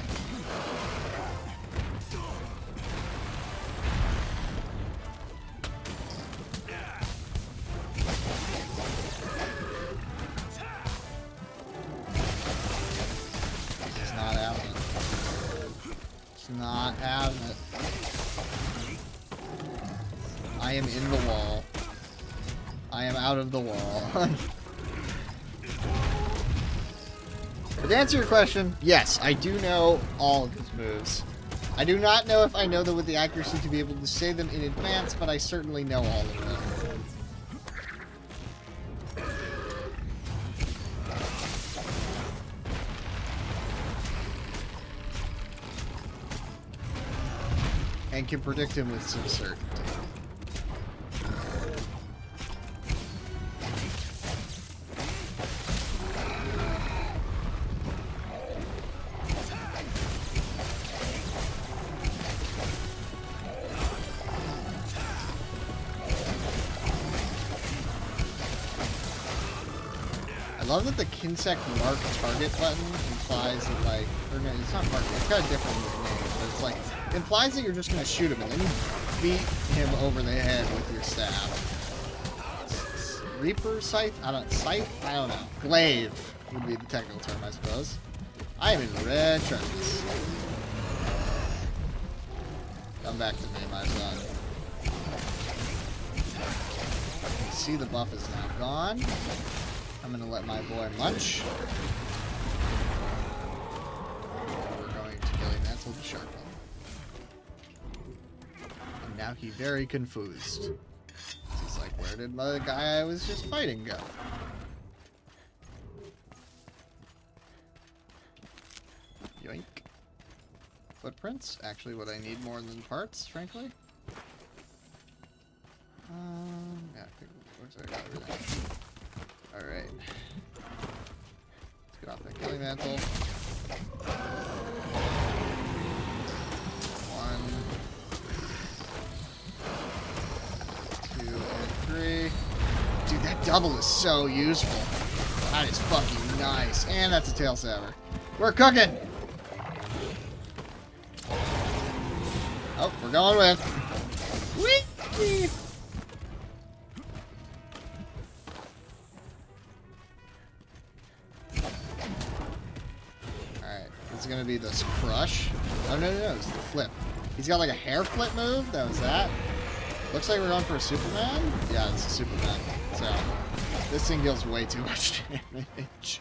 He's not having it. He's not having it. I am in the wall. I am out of the wall. But to answer your question, yes, I do know all of his moves. I do not know if I know them with the accuracy to be able to say them in advance, but I certainly know all of them. And can predict him with some certainty. I love that the Kinsec mark target button implies that, like, or no, it's not mark, it's got a different name, but it's like, implies that you're just gonna shoot him and then you beat him over the head with your staff. Reaper Scythe? Scythe? I don't know. Glaive would be the technical term, I suppose. I am in red trenches. Come back to me, my son. You see the buff is now gone. I'm gonna let my boy munch. We're going to Gilly Mantle the Shark. And now he's very confused. He's like, where did the guy I was just fighting go? Yoink. Footprints? Actually, what I need more than parts, frankly. Yeah, I think looks like I got everything. Alright. Let's get off that Gilly Mantle. 1, 2, and 3. Dude, that double is so useful. That is fucking nice. And that's a tail saver. We're cooking! Oh, we're going with. Whee! Alright, it's gonna be this crush. Oh, no, it's the flip. He's got like a hair flip move? That was that? Looks like we're going for a Superman? Yeah, it's a Superman. So, this thing deals way too much damage.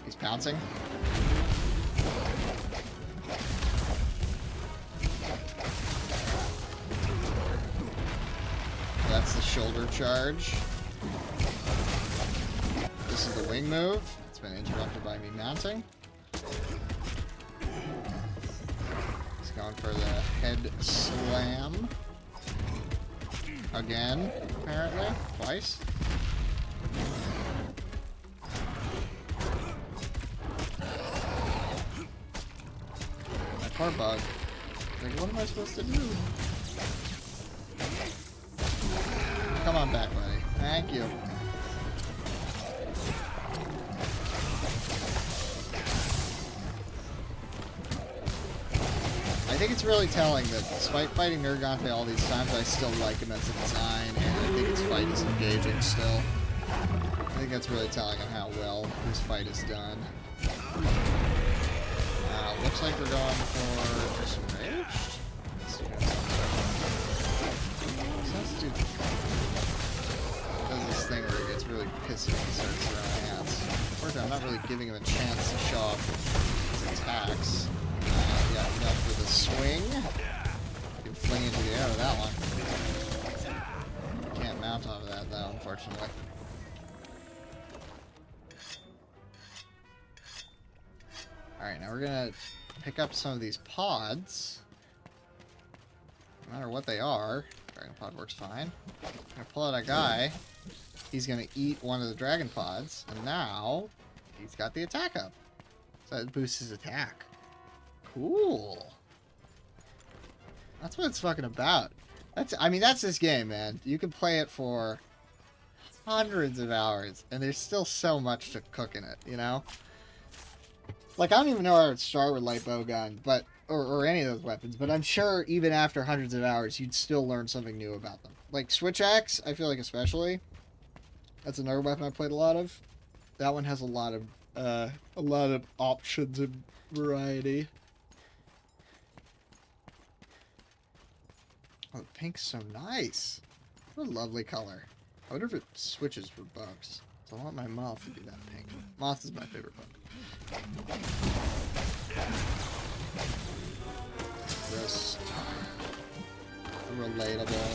He's pouncing. That's the shoulder charge. This is the wing move. It's been interrupted by me mounting. He's going for the head slam. Again, apparently. Twice. My poor bug. Like, what am I supposed to do? Come on back, buddy. Thank you. I think it's really telling that despite fighting NERGIGANTE all these times, I still like him as a design, and I think his fight is engaging still. I think that's really telling on how well his fight is done. Looks like we're going for disengaged. Does this thing where it gets really pissy when he starts throwing hands. Unfortunately, I'm not really giving him a chance to show off his attacks. Yeah, enough for the swing. You can fling into the air with that one. Can't mount off of that, though, unfortunately. Alright, now we're gonna pick up some of these pods. No matter what they are. Dragon pod works fine. I'm gonna pull out a guy. He's gonna eat one of the dragon pods, and now he's got the attack up. So that boosts his attack. Cool. That's what it's fucking about. I mean, that's this game, man. You can play it for hundreds of hours, and there's still so much to cook in it, you know? Like, I don't even know where I would start with light bow gun, but or any of those weapons, but I'm sure even after hundreds of hours, you'd still learn something new about them. Like, switch axe, I feel like especially. That's another weapon I played a lot of. That one has a lot of options and variety. Oh, the pink's so nice. What a lovely color. I wonder if it switches for bugs. So I want my moth to be that pink. Moth is my favorite bug. Gross. Relatable.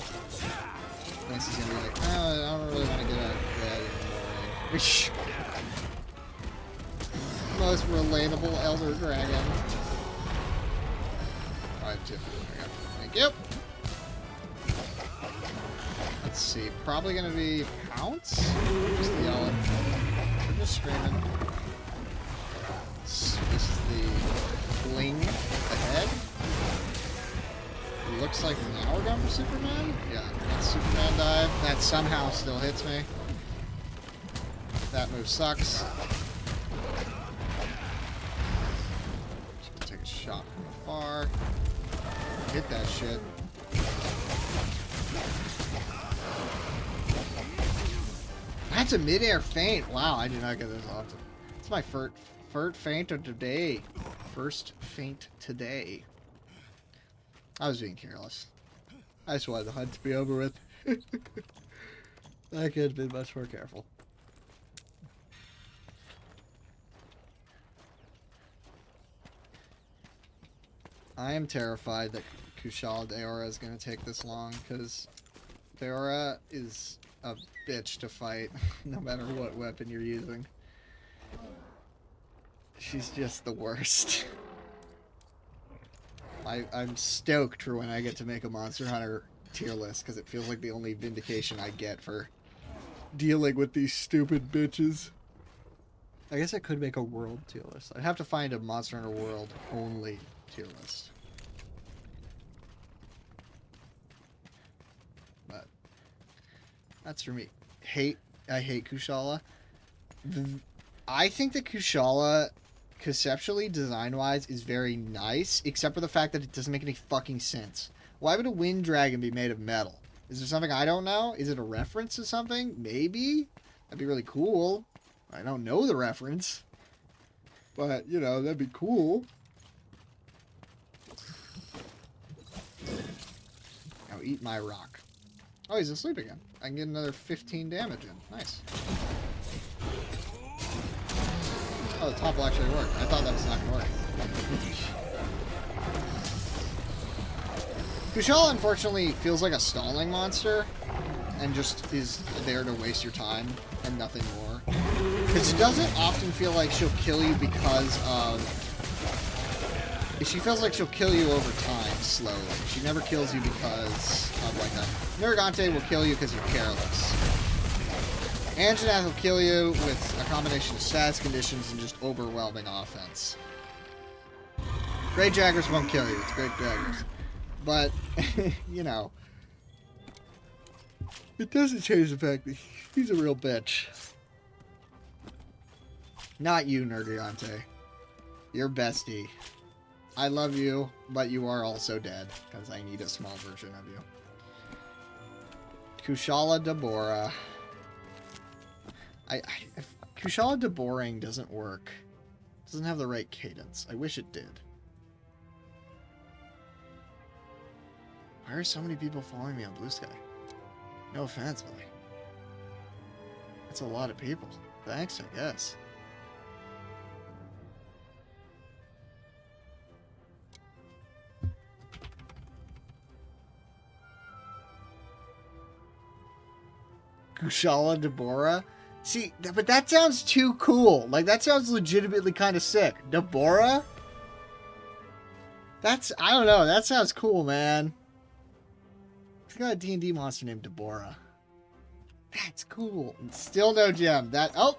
Nancy's gonna be like, oh, I don't really want to get out of bed in the morning. Most relatable elder dragon. Oh, I have two. There we go. Thank you. Let's see. Probably gonna be pounce. Just yelling. We're just screaming. This is the bling at the head. It looks like an hour gun for Superman. Yeah, that's Superman dive. That somehow still hits me. That move sucks. Just gonna take a shot from afar. Hit that shit. That's a mid-air feint. Wow, I do not get this often. It's my first feint of today. First feint today. I was being careless. I just wanted the hunt to be over with. I could have been much more careful. I am terrified that Kushala Daora is going to take this long, because Daora is a bitch to fight, no matter what weapon you're using. She's just the worst. I'm stoked for when I get to make a Monster Hunter tier list, because it feels like the only vindication I get for dealing with these stupid bitches. I guess I could make a world tier list. I'd have to find a Monster Hunter World only tier list. But that's for me. I hate Kushala. I think that Kushala, conceptually, design-wise, is very nice, except for the fact that it doesn't make any fucking sense. Why would a wind dragon be made of metal? Is there something I don't know? Is it a reference to something? Maybe? That'd be really cool. I don't know the reference. But, you know, that'd be cool. Now eat my rock. Oh, he's asleep again. I can get another 15 damage in. Nice. Oh, the top will actually work. I thought that was not going to work. Kushala, unfortunately, feels like a stalling monster, and just is there to waste your time, and nothing more. Because she doesn't often feel like she'll kill you because of... She feels like she'll kill you over time, slowly. She never kills you because of, like, that. NERGIGANTE will kill you because you're careless. Anjanath will kill you with a combination of stats, conditions, and just overwhelming offense. Great Jaggers won't kill you. It's Great Jaggers. But, you know, it doesn't change the fact that he's a real bitch. Not you, NERGIGANTE. You're bestie. I love you, but you are also dead, because I need a small version of you. Kushala Daora. Kushala Daboring doesn't work. It doesn't have the right cadence. I wish it did. Why are so many people following me on Blue Sky? No offense, but that's a lot of people. Thanks, I guess. Kushala Daora? See, but that sounds too cool. Like, that sounds legitimately kind of sick. Daora? That's, I don't know. That sounds cool, man. I got a D&D monster named Daora. That's cool. And still no gem. Oh!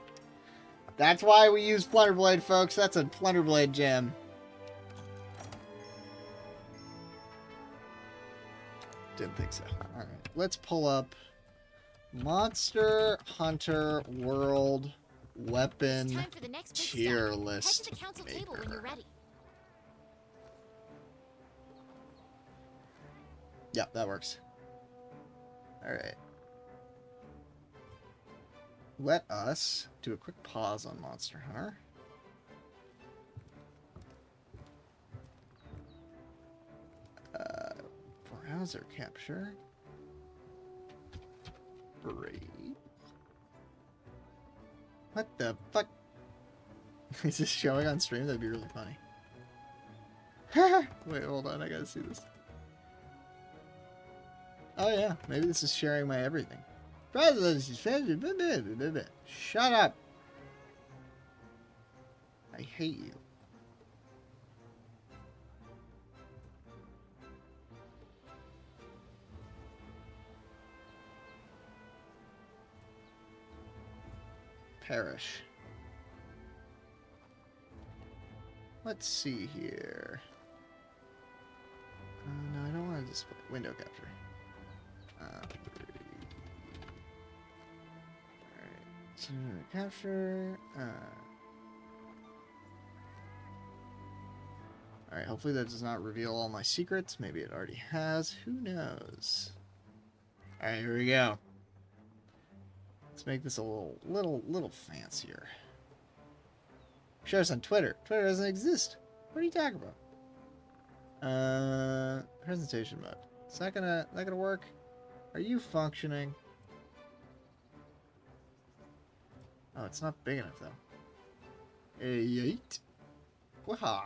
That's why we use Plunderblade, folks. That's a Plunderblade gem. Didn't think so. Alright, let's pull up Monster Hunter World It's Weapon time for the next big tier step. Head list to the council table when you're ready. Yep, that works. Alright. Let us do a quick pause on Monster Hunter. Browser capture. Breathe. What the fuck? Is this showing on stream? That'd be really funny. Wait, hold on. I gotta see this. Oh yeah, maybe this is sharing my everything. Shut up. I hate you. Perish. Let's see here. No, I don't want to display window capture. Alright, so capture. Alright, hopefully that does not reveal all my secrets. Maybe it already has. Who knows? Alright, here we go. Let's make this a little fancier. Share us on Twitter. Twitter doesn't exist. What are you talking about? Presentation mode. Is that gonna work? Are you functioning? Oh, it's not big enough though. Yeet. Waha.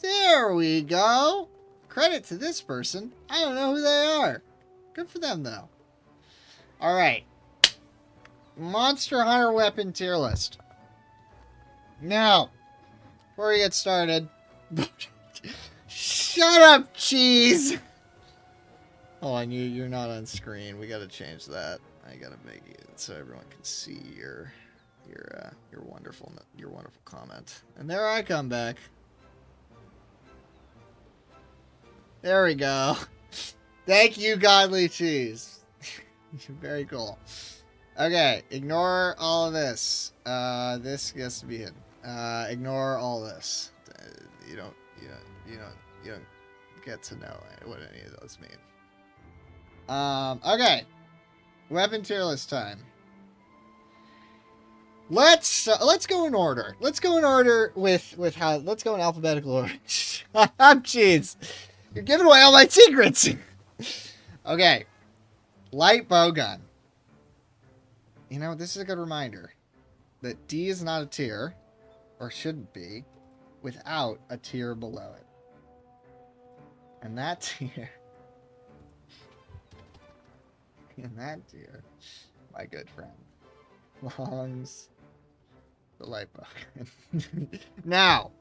There we go. Credit to this person. I don't know who they are. Good for them though. All right. Monster Hunter weapon tier list. Now, before we get started, shut up, cheese. Hold on, you're not on screen. We gotta change that. I gotta make it so everyone can see your wonderful comment. And there I come back. There we go. Thank you, godly cheese. Very cool. Okay, ignore all of this. This gets to be hidden. Ignore all this. You don't get to know what any of those mean. Okay. Weapon tier list time. Let's go in order. Let's go in order with how. Let's go in alphabetical order. Jeez, you're giving away all my secrets. Okay, light bowgun. You know, this is a good reminder that D is not a tier, or shouldn't be, without a tier below it. And that tier, my good friend, belongs the light bowgun. Now,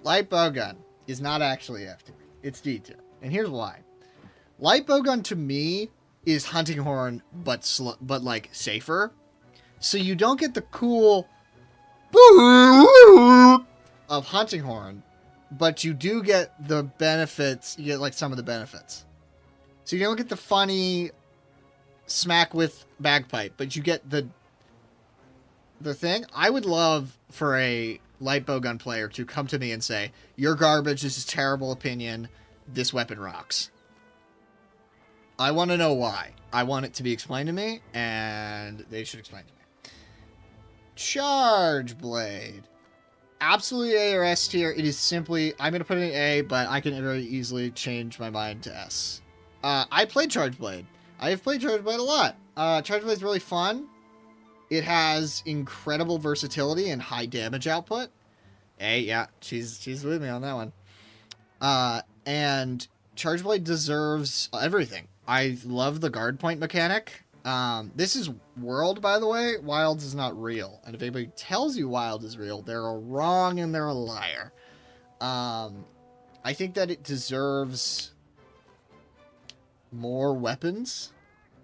light bowgun is not actually F tier. It's D tier. And here's why. Light bowgun to me is hunting horn, but like safer. So you don't get the cool of hunting horn, but you do get the benefits. You get like some of the benefits. So you don't get the funny smack with bagpipe, but you get the thing. I would love for a light bowgun player to come to me and say, "You're garbage. This is a terrible opinion. This weapon rocks." I want to know why. I want it to be explained to me, and they should explain to me. Charge blade. Absolutely A or S tier. It is simply, I'm going to put it in A, but I can very easily change my mind to S. I played Charge Blade. I have played Charge Blade a lot. Charge Blade is really fun. It has incredible versatility and high damage output. A, yeah, she's with me on that one. And Charge Blade deserves everything. I love the guard point mechanic. This is World, by the way. Wild is not real. And if anybody tells you Wild is real, they're a wrong and they're a liar. I think that it deserves more weapons.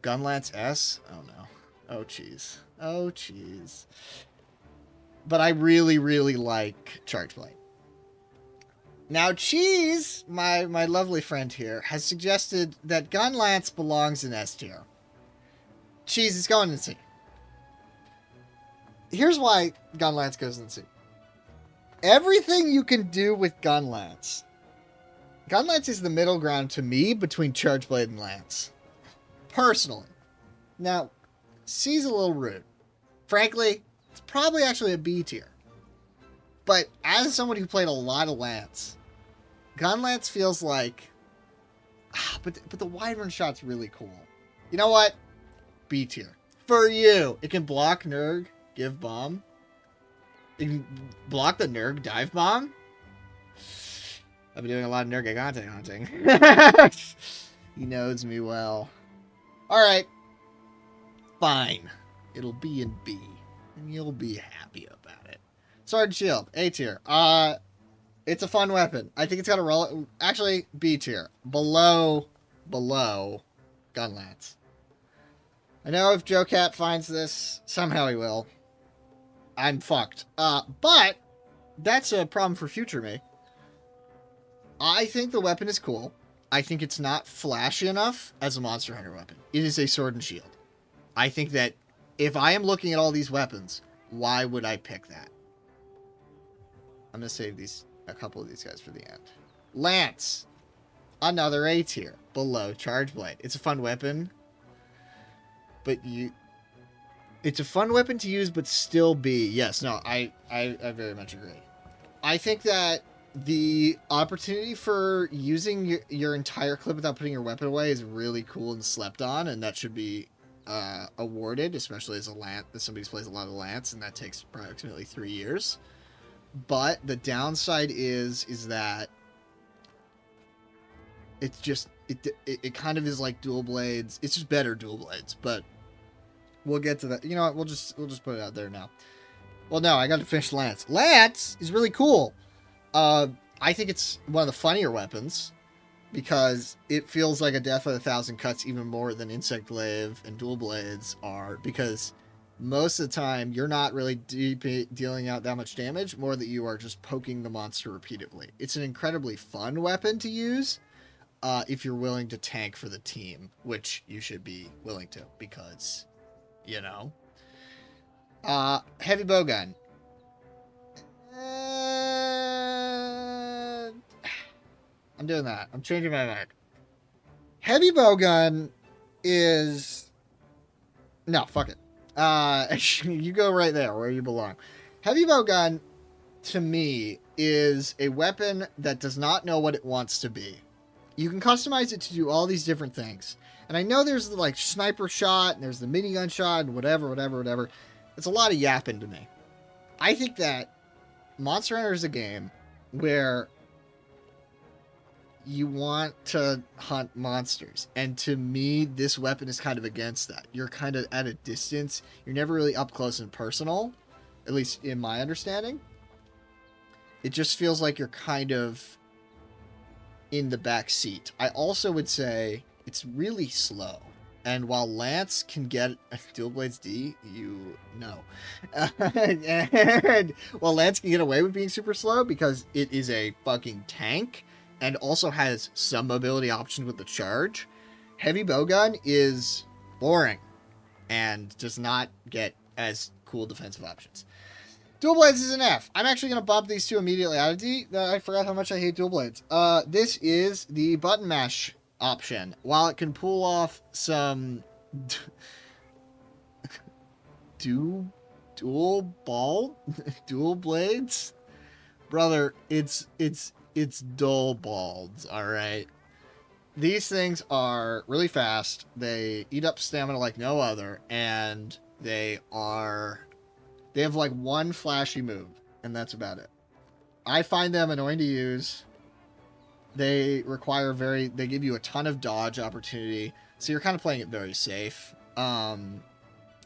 Gunlance S? Oh no. Oh jeez. Oh jeez. But I really, really like Charge Blade. Now, Cheese, my lovely friend here, has suggested that Gun Lance belongs in S tier. Cheese is going in C. Here's why Gun Lance goes in C. Everything you can do with Gun Lance. Gun Lance is the middle ground to me between Charge Blade and Lance. Personally. Now, C's a little rude. Frankly, it's probably actually a B tier. But as someone who played a lot of Lance, Gun Lance feels like... but the Wyvern shot's really cool. You know what? B tier. For you. It can block Nerg, give bomb. It can block the Nerg, dive bomb. I've been doing a lot of NERGIGANTE hunting. He knows me well. Alright. Fine. It'll be in B. And you'll be happy about it. Sword and Shield, A tier. It's a fun weapon. I think it's got a roll. Actually, B tier. Below Gun Lance. I know if Joe Cat finds this, somehow he will. I'm fucked. But that's a problem for future me. I think the weapon is cool. I think it's not flashy enough as a Monster Hunter weapon. It is a sword and shield. I think that if I am looking at all these weapons, why would I pick that? I'm going to save a couple of these guys for the end. Lance. Another A tier. Below Charge Blade. It's a fun weapon. But it's a fun weapon to use, but still B. Yes, no, I very much agree. I think that the opportunity for using your entire clip without putting your weapon away is really cool and slept on, and that should be awarded, especially as somebody who plays a lot of Lance, and that takes approximately 3 years. But the downside is that it's just it kind of is like dual blades. It's just better dual blades, but we'll get to that. You know what? We'll just put it out there now. Well, no, I got to finish Lance. Lance is really cool. I think it's one of the funnier weapons because it feels like a death by 1,000 cuts even more than Insect Glaive and Dual Blades are, because most of the time you're not really dealing out that much damage, more that you are just poking the monster repeatedly. It's an incredibly fun weapon to use if you're willing to tank for the team, which you should be willing to because, you know. Heavy Bowgun. I'm doing that. I'm changing my mind. Heavy Bowgun is... No, fuck it. You go right there where you belong. Heavy Bowgun, to me, is a weapon that does not know what it wants to be. You can customize it to do all these different things. And I know there's the, like, sniper shot, and there's the minigun shot, and whatever. It's a lot of yapping to me. I think that Monster Hunter is a game where you want to hunt monsters. And to me, this weapon is kind of against that. You're kind of at a distance. You're never really up close and personal, at least in my understanding. It just feels like you're kind of in the back seat. I also would say it's really slow. And while Lance can get Dual Blades D, you know. And while Lance can get away with being super slow because it is a fucking tank and also has some mobility options with the charge, Heavy Bowgun is boring and does not get as cool defensive options. Dual Blades is an F. I'm actually going to bump these two immediately out of D. I forgot how much I hate Dual Blades. This is the button mash option. While it can pull off some dual blades, brother, it's dull balls. All right, these things are really fast. They eat up stamina like no other, and they have like one flashy move, and that's about it. I find them annoying to use. They give you a ton of dodge opportunity, so you're kind of playing it very safe. But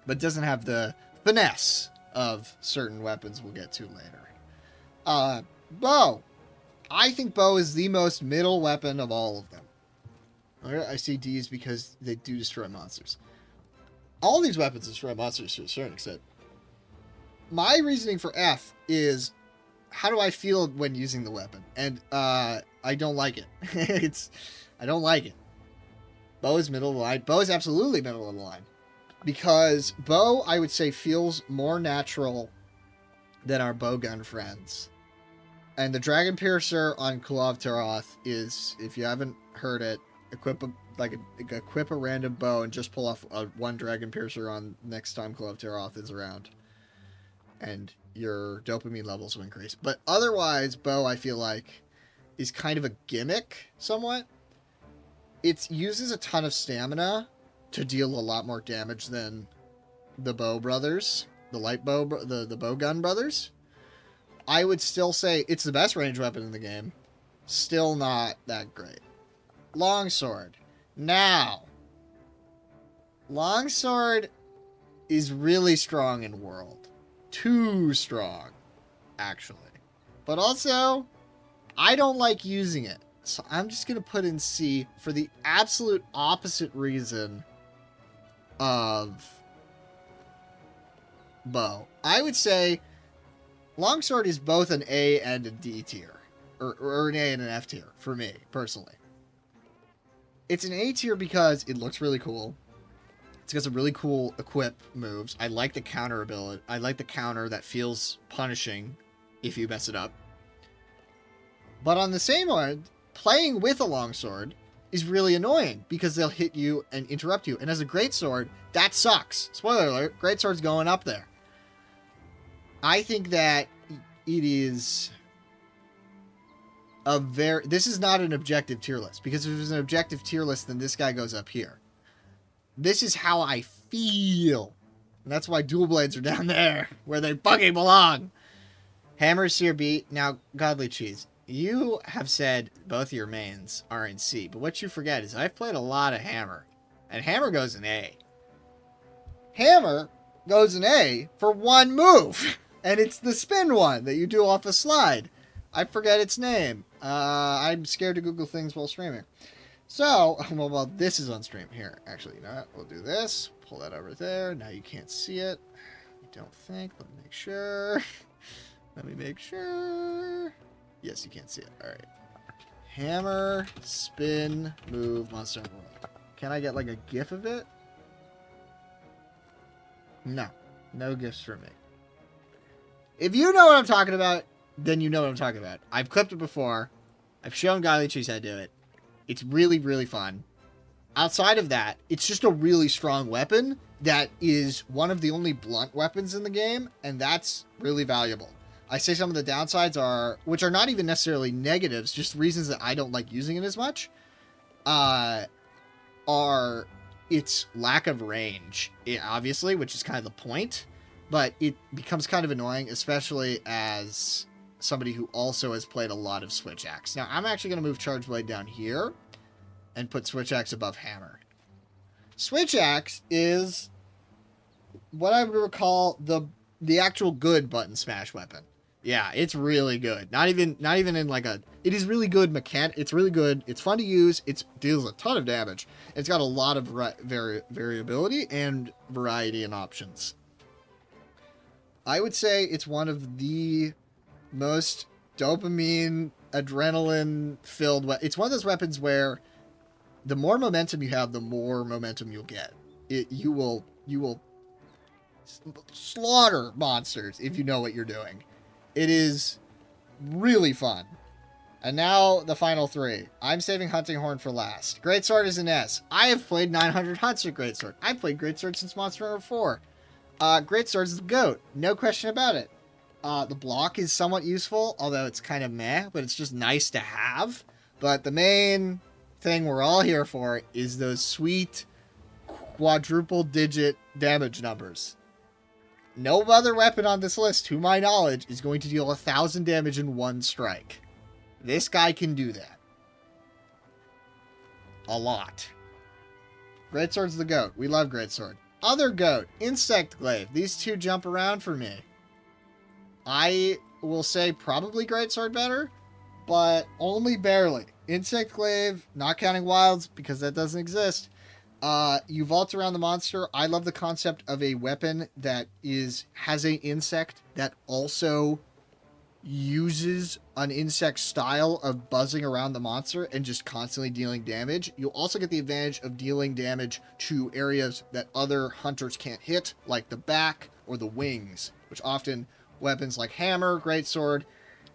it doesn't have the finesse of certain weapons we'll get to later. Bow. I think bow is the most middle weapon of all of them. Alright, I see D's because they do destroy monsters. All these weapons destroy monsters to a certain extent. My reasoning for F is how do I feel when using the weapon? And I don't like it. I don't like it. Bow is middle of the line. Bow is absolutely middle of the line. Because bow, I would say, feels more natural than our bowgun friends. And the Dragon Piercer on Kulov Taroth is, if you haven't heard it, equip a random bow and just pull off one Dragon Piercer on next time Kulov Taroth is around. And your dopamine levels will increase. But otherwise, bow, I feel like, is kind of a gimmick, somewhat. It uses a ton of stamina to deal a lot more damage than the bow brothers, the bowgun brothers. I would still say it's the best range weapon in the game. Still not that great. Longsword. Now, longsword is really strong in World. Too strong, actually. But also, I don't like using it. So I'm just going to put in C for the absolute opposite reason of bow. I would say longsword is both an A and a D tier. Or an A and an F tier for me, personally. It's an A tier because it looks really cool. It's got some really cool equip moves. I like the counter ability. I like the counter that feels punishing if you mess it up. But on the same one, playing with a longsword is really annoying because they'll hit you and interrupt you. And as a greatsword, that sucks. Spoiler alert, greatsword's going up there. I think that it is this is not an objective tier list, because if it was an objective tier list, then this guy goes up here. This is how I feel. And that's why dual blades are down there, where they fucking belong. Hammer's tier B. Now, Godly Cheese, you have said both your mains are in C, but what you forget is I've played a lot of Hammer, and Hammer goes in A. Hammer goes in A for one move, and it's the spin one that you do off a slide. I forget its name. I'm scared to Google things while streaming. So, well, this is on stream here. Actually, you know what? We'll do this. Pull that over there. Now you can't see it. I don't think. Let me make sure. Let me make sure. Yes, you can't see it. All right. Hammer, spin, move, monster world. Can I get like a GIF of it? No. No GIFs for me. If you know what I'm talking about, then you know what I'm talking about. I've clipped it before. I've shown Godly Cheese how to do it. It's really, really fun. Outside of that, it's just a really strong weapon that is one of the only blunt weapons in the game, and that's really valuable. I say some of the downsides are, which are not even necessarily negatives, just reasons that I don't like using it as much, are its lack of range, obviously, which is kind of the point, but it becomes kind of annoying, especially as somebody who also has played a lot of Switch Axe. Now, I'm actually going to move Charge Blade down here and put Switch Axe above Hammer. Switch Axe is what I would recall the actual good button smash weapon. Yeah, it's really good. Not even in like a... It is really good It's really good. It's fun to use. It deals a ton of damage. It's got a lot of variability and variety in options. I would say it's one of the most dopamine, adrenaline-filled... It's one of those weapons where the more momentum you have, the more momentum you'll get. You will slaughter monsters if you know what you're doing. It is really fun. And now the final three. I'm saving Hunting Horn for last. Greatsword is an S. I have played 900 hunts with Greatsword. I've played Greatsword since Monster Hunter 4. Greatsword is the GOAT. No question about it. The block is somewhat useful, although it's kind of meh, but it's just nice to have. But the main thing we're all here for is those sweet quadruple digit damage numbers. No other weapon on this list, to my knowledge, is going to deal 1,000 damage in one strike. This guy can do that. A lot. Greatsword's the GOAT. We love Greatsword. Other GOAT, Insect Glaive. These two jump around for me. I will say probably Greatsword better, but only barely. Insect Glaive, not counting wilds, because that doesn't exist. You vault around the monster. I love the concept of a weapon that has an insect that also uses an insect style of buzzing around the monster and just constantly dealing damage. You'll also get the advantage of dealing damage to areas that other hunters can't hit, like the back or the wings, which often weapons like hammer, greatsword,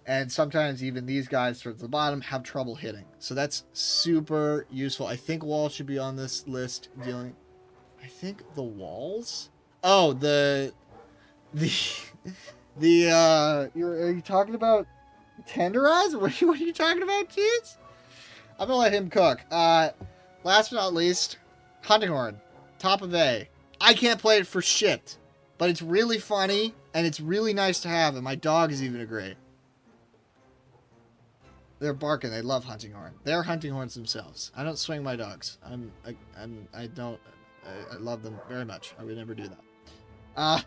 and sometimes even these guys towards the bottom have trouble hitting. So that's super useful. I think walls should be on this list dealing. I think the walls. Oh, the are you talking about tenderize? What are you talking about, cheese? I'm gonna let him cook. Last but not least, hunting horn, top of A. I can't play it for shit, but it's really funny and it's really nice to have, and my dogs even agree. They're barking. They love hunting horn. They're hunting horns themselves. I don't swing my dogs. I love them very much. I would never do that.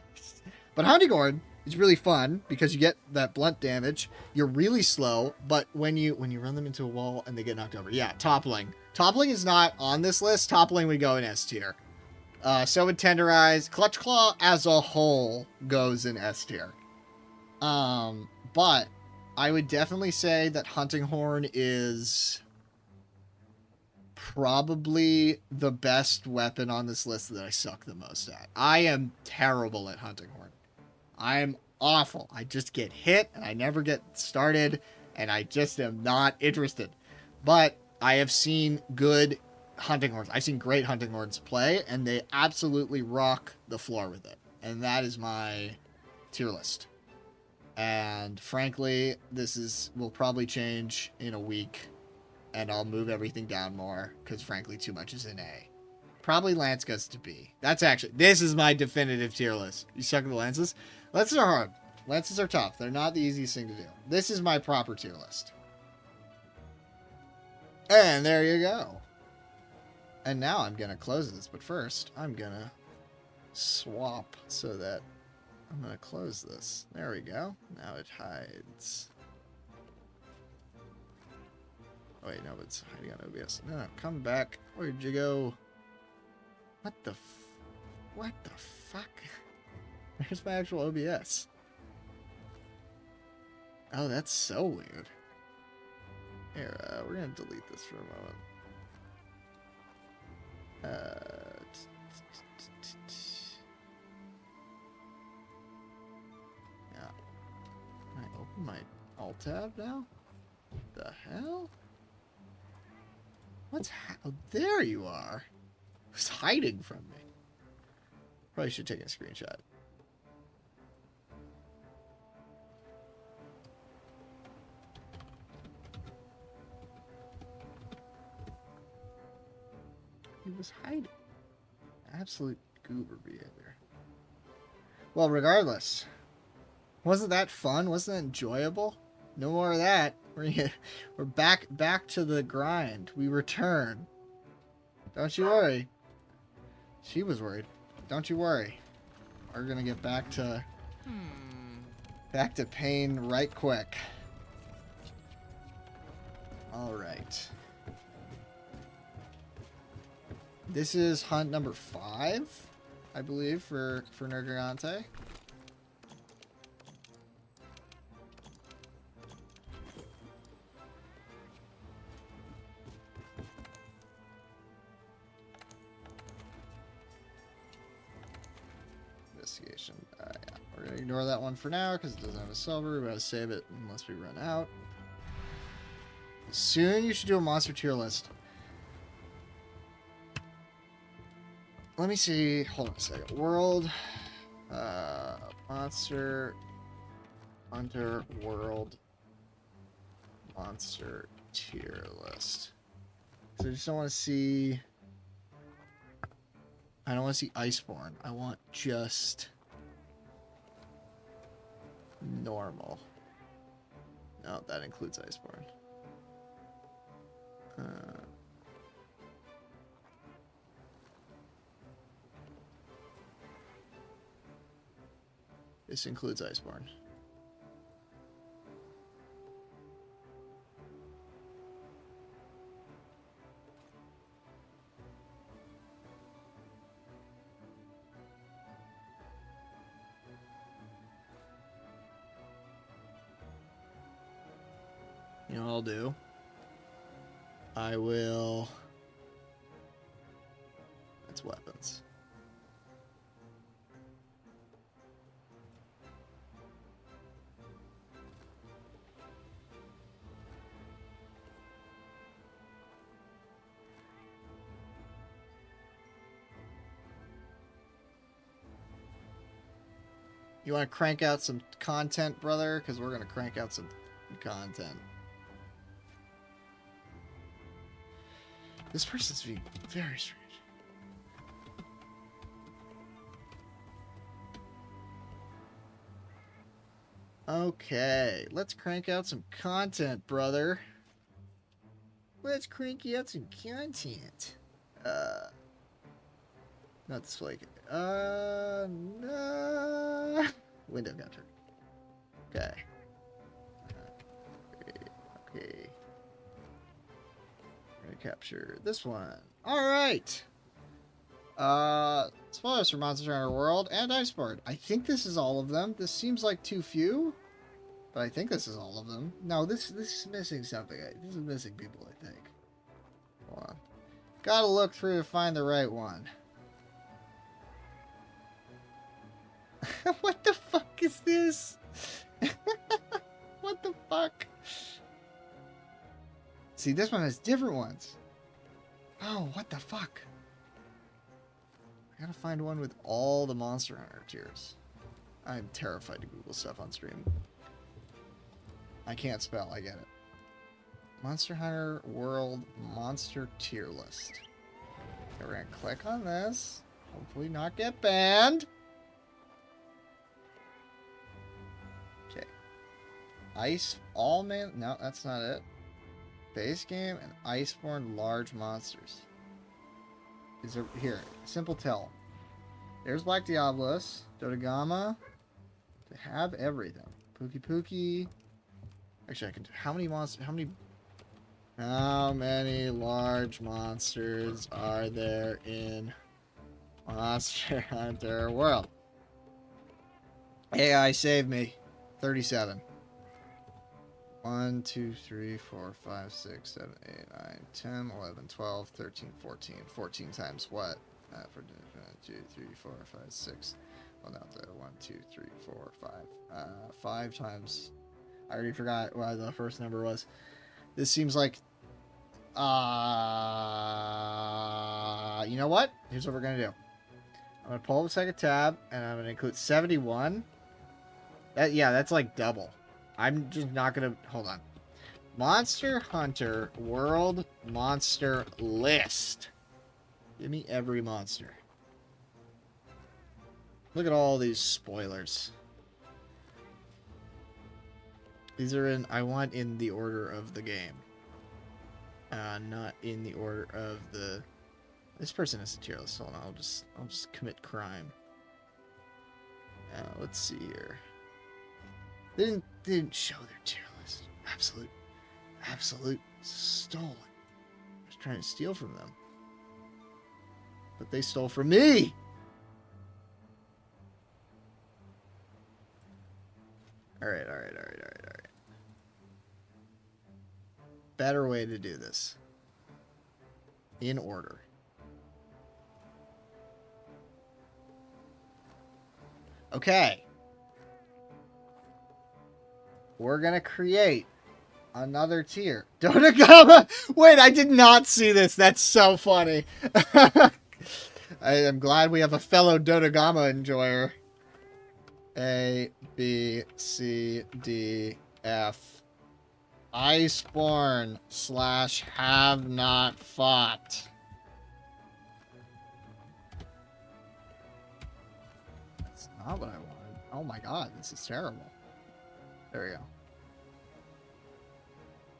But hunting horn is really fun because you get that blunt damage. You're really slow, but when you run them into a wall and they get knocked over, yeah, toppling. Toppling is not on this list. Toppling would go in S tier. So would tenderize. Clutch claw as a whole goes in S tier. But I would definitely say that hunting horn is probably the best weapon on this list that I suck the most at. I am terrible at hunting horn. I'm awful. I just get hit and I never get started and I just am not interested. But I have seen good hunting horns. I've seen great hunting horns play and they absolutely rock the floor with it. And that is my tier list. And frankly, will probably change in a week and I'll move everything down more because frankly too much is in A. Probably Lance goes to B. This is my definitive tier list. You suck at the Lances? Lances are hard. Lances are tough. They're not the easiest thing to do. This is my proper tier list. And there you go. And now I'm going to close this. But first, I'm going to swap so that I'm going to close this. There we go. Now it hides. Oh, wait, no, it's hiding on OBS. No, come back. Where'd you go? What the fuck? There's my actual OBS. Oh, that's so weird. Here, we're gonna delete this for a moment. Yeah. Can I open my alt tab now? The hell? Oh, there you are. Who's hiding from me? Probably should take a screenshot. He was hiding. Absolute goober behavior. Well, regardless. Wasn't that fun? Wasn't that enjoyable? No more of that. We're back to the grind. We return. Don't you worry. She was worried. Don't you worry. We're gonna get back to pain right quick. All right. This is hunt number 5, I believe, for NERGIGANTE. Investigation. Yeah. We're going to ignore that one for now because it doesn't have a silver. We got to save it unless we run out. Soon you should do a monster tier list. Let me see. Hold on a second. World. Monster. Hunter. World. Monster tier list. So I just don't want to see... I don't want to see Iceborne. I want just... normal. No, that includes Iceborne. This includes Iceborne. You know what I'll do? I will... That's weapons. You want to crank out some content, brother? Because we're going to crank out some content. This person's being very strange. Okay, let's crank out some content, brother. Let's crank out some content. Not display. No. Window got turned. Okay. Okay. We're gonna capture this one. Alright. Spoilers for Monster Hunter World and Iceborne. I think this is all of them. This seems like too few. But I think this is all of them. No, this is missing something. This is missing people, I think. Hold on. Gotta look through to find the right one. What the fuck is this? What the fuck? See, this one has different ones. Oh, what the fuck? I gotta find one with all the Monster Hunter tiers. I'm terrified to Google stuff on stream. I can't spell, I get it. Monster Hunter World Monster Tier List. Okay, we're gonna click on this. Hopefully not get banned. Okay. Ice all man. No, that's not it. Base game and Iceborne large monsters. Is there here? Simple tell. There's Black Diablos, Dodogama. They have everything. Pookie Pookie. Actually, I can do how many monsters? How many large monsters are there in Monster Hunter World? AI, save me. 37. 1, 2, 3, 4, 5, 6, 7, 8, 9, 10, 11, 12, 13, 14. 14 times what? 2, 3, 4, 5, 6. Well, no, 1, 2, 3, 4, 5. 5 times. I already forgot what the first number was. This seems like... you know what? Here's what we're going to do. I'm going to pull up the second tab, and I'm going to include 71. Yeah, that's like double. I'm just not going to... Hold on. Monster Hunter World Monster List. Give me every monster. Look at all these spoilers. These are in... I want in the order of the game. Not in the order of the... This person is a tier list. Hold on, I'll just commit crime. Let's see here. They didn't show their tier list. Absolute stolen. I was trying to steal from them. But they stole from me! Alright. Better way to do this. In order. Okay. We're gonna create another tier. Dodogama! Wait, I did not see this. That's so funny. I am glad we have a fellow Dodogama enjoyer. A, B, C, D, F. Iceborne / have not fought. That's not what I wanted. Oh my god, this is terrible. There we go.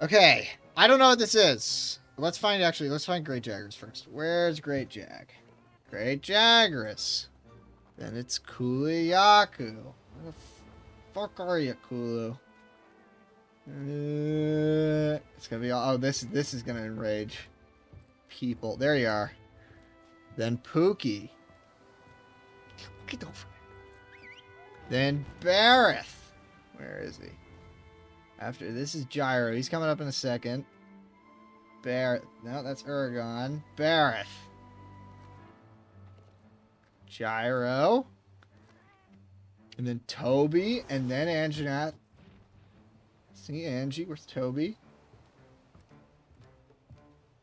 Okay, I don't know what this is. Let's find Great Jaggers first. Where's Great Jag? Great Jaggerus. Then it's Kuliyaku. Where the fuck are you, Kulu? It's gonna be all... Oh, this is gonna enrage people. There you are. Then Pookie. Get over here. Then Bareth. Where is he? After this is Gyro. He's coming up in a second. Barrett. No, that's Uragon. Barrett. Gyro. And then Toby. And then Anjanath. See Angie. Where's Toby?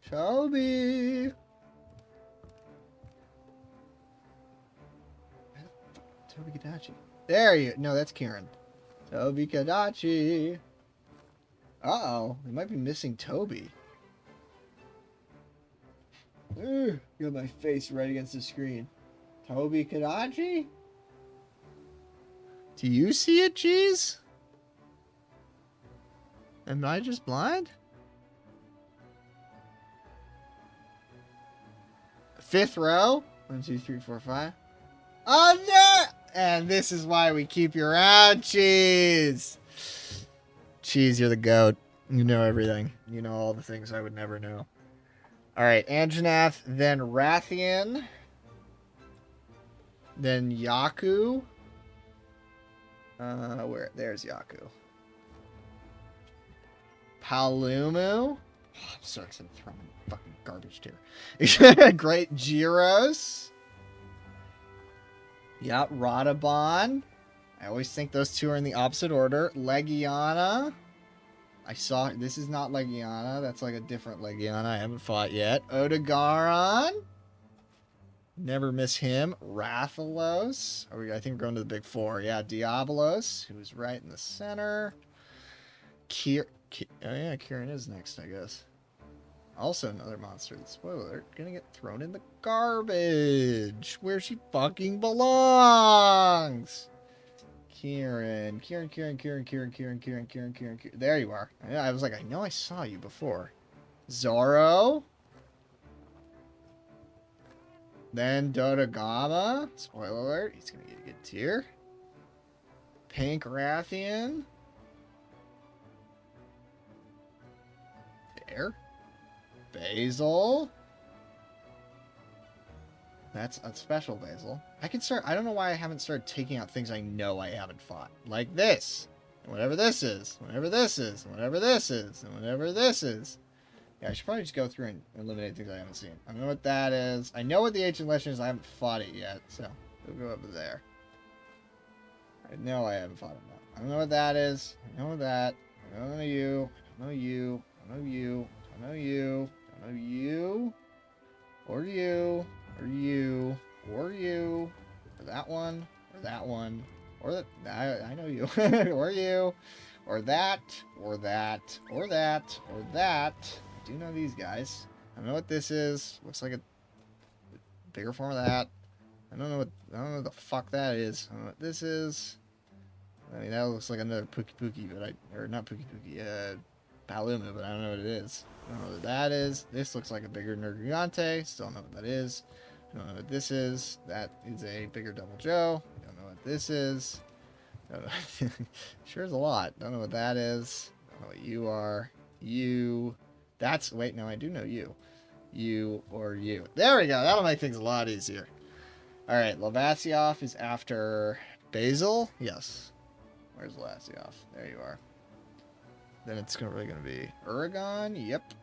Toby. Toby Kadachi. There you. No, that's Kieran. Toby Kadachi. Uh-oh. We might be missing Toby. Got my face right against the screen. Toby Kadachi? Do you see it, Cheese? Am I just blind? Fifth row? 1, 2, 3, 4, 5. Oh, no! And this is why we keep you around, Cheese. Cheese, you're the goat. You know everything. You know all the things I would never know. Alright, Anjanath, then Rathian. Then Yaku. Where? There's Yaku. Palumu. Oh, I'm so excited to throw my fucking garbage here. Great Gyros. Yeah, Radabon. I always think those two are in the opposite order. Legiana. I saw... This is not Legiana. That's like a different Legiana I haven't fought yet. Odegaron. Never miss him. Rathalos. I think we're going to the big four. Yeah, Diabolos, who's right in the center. Oh yeah, Kieran is next, I guess. Also another monster. Spoiler alert, gonna get thrown in the garbage. Where she fucking belongs. Kieran. There you are. Yeah, I was like, I know I saw you before. Zoro. Then Dodogama. Spoiler alert, he's gonna get a good tier. Pink Rathian. There. Basil. That's a special Basil. I can start... I don't know why I haven't started taking out things I know I haven't fought. Like this. And whatever this is. Whatever this is. Whatever this is. And whatever this is. Yeah, I should probably just go through and eliminate things I haven't seen. I know what that is. I know what the Ancient Legend is. I haven't fought it yet. So, we'll go over there. I know I haven't fought it now. I don't know what that is. I know that. I don't know you. I don't know you. I don't know you. I don't know you. I don't know you. Or you. Or you. Or you. Or that one. Or that one. Or that. I know you. Or you. Or that. Or that. Or that. Or that. I do know these guys. I don't know what this is. Looks like a bigger form of that. I don't know what the fuck that is. I don't know what this is. I mean, that looks like another Pookie, but or not Pookie, Palumu, but I don't know what it is. I don't know what that is. This looks like a bigger Nergigante. Still don't know what that is. I don't know what this is. That is a bigger Double Joe. I don't know what this is. Sure is a lot. Don't know what that is. Don't know what you are. You. That's... Wait, no, I do know you. You or you. There we go. That'll make things a lot easier. Alright, Lavasioff is after Basil. Yes. Where's Lavasioff? There you are. Then it's really going to be Uragon. Yep.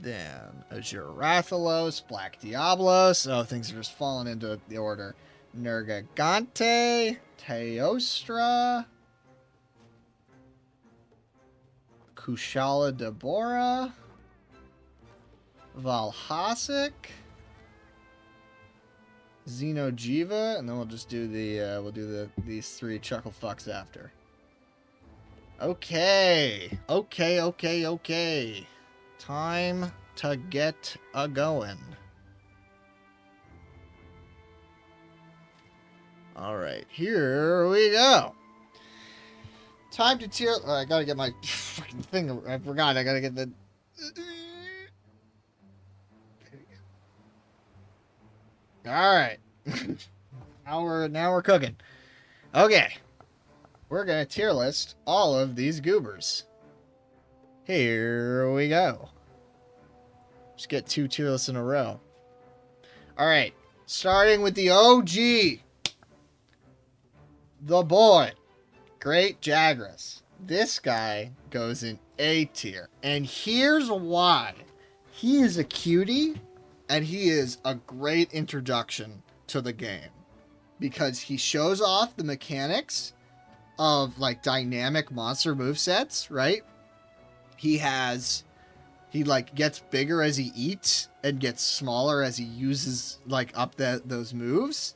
Then Azure Rathalos, Black Diablos. Oh, things are just falling into the order. Nergigante, Teostra, Kushala Deborah, Valhasic, Xenojiva, and then we'll just do these three chuckle fucks after. Okay. Time to get a-going. Alright, here we go. Time to tier... Oh, I gotta get my fucking thing. I forgot. I gotta get the... Alright. now we're cooking. Okay. We're gonna tier list all of these goobers. Here we go. Just get 2 tier lists in a row. Alright. Starting with the OG. The boy. Great Jagras. This guy goes in A tier. And here's why. He is a cutie, and he is a great introduction to the game. Because he shows off the mechanics of, like, dynamic monster movesets, right? He gets bigger as he eats and gets smaller as he uses, like, up those moves.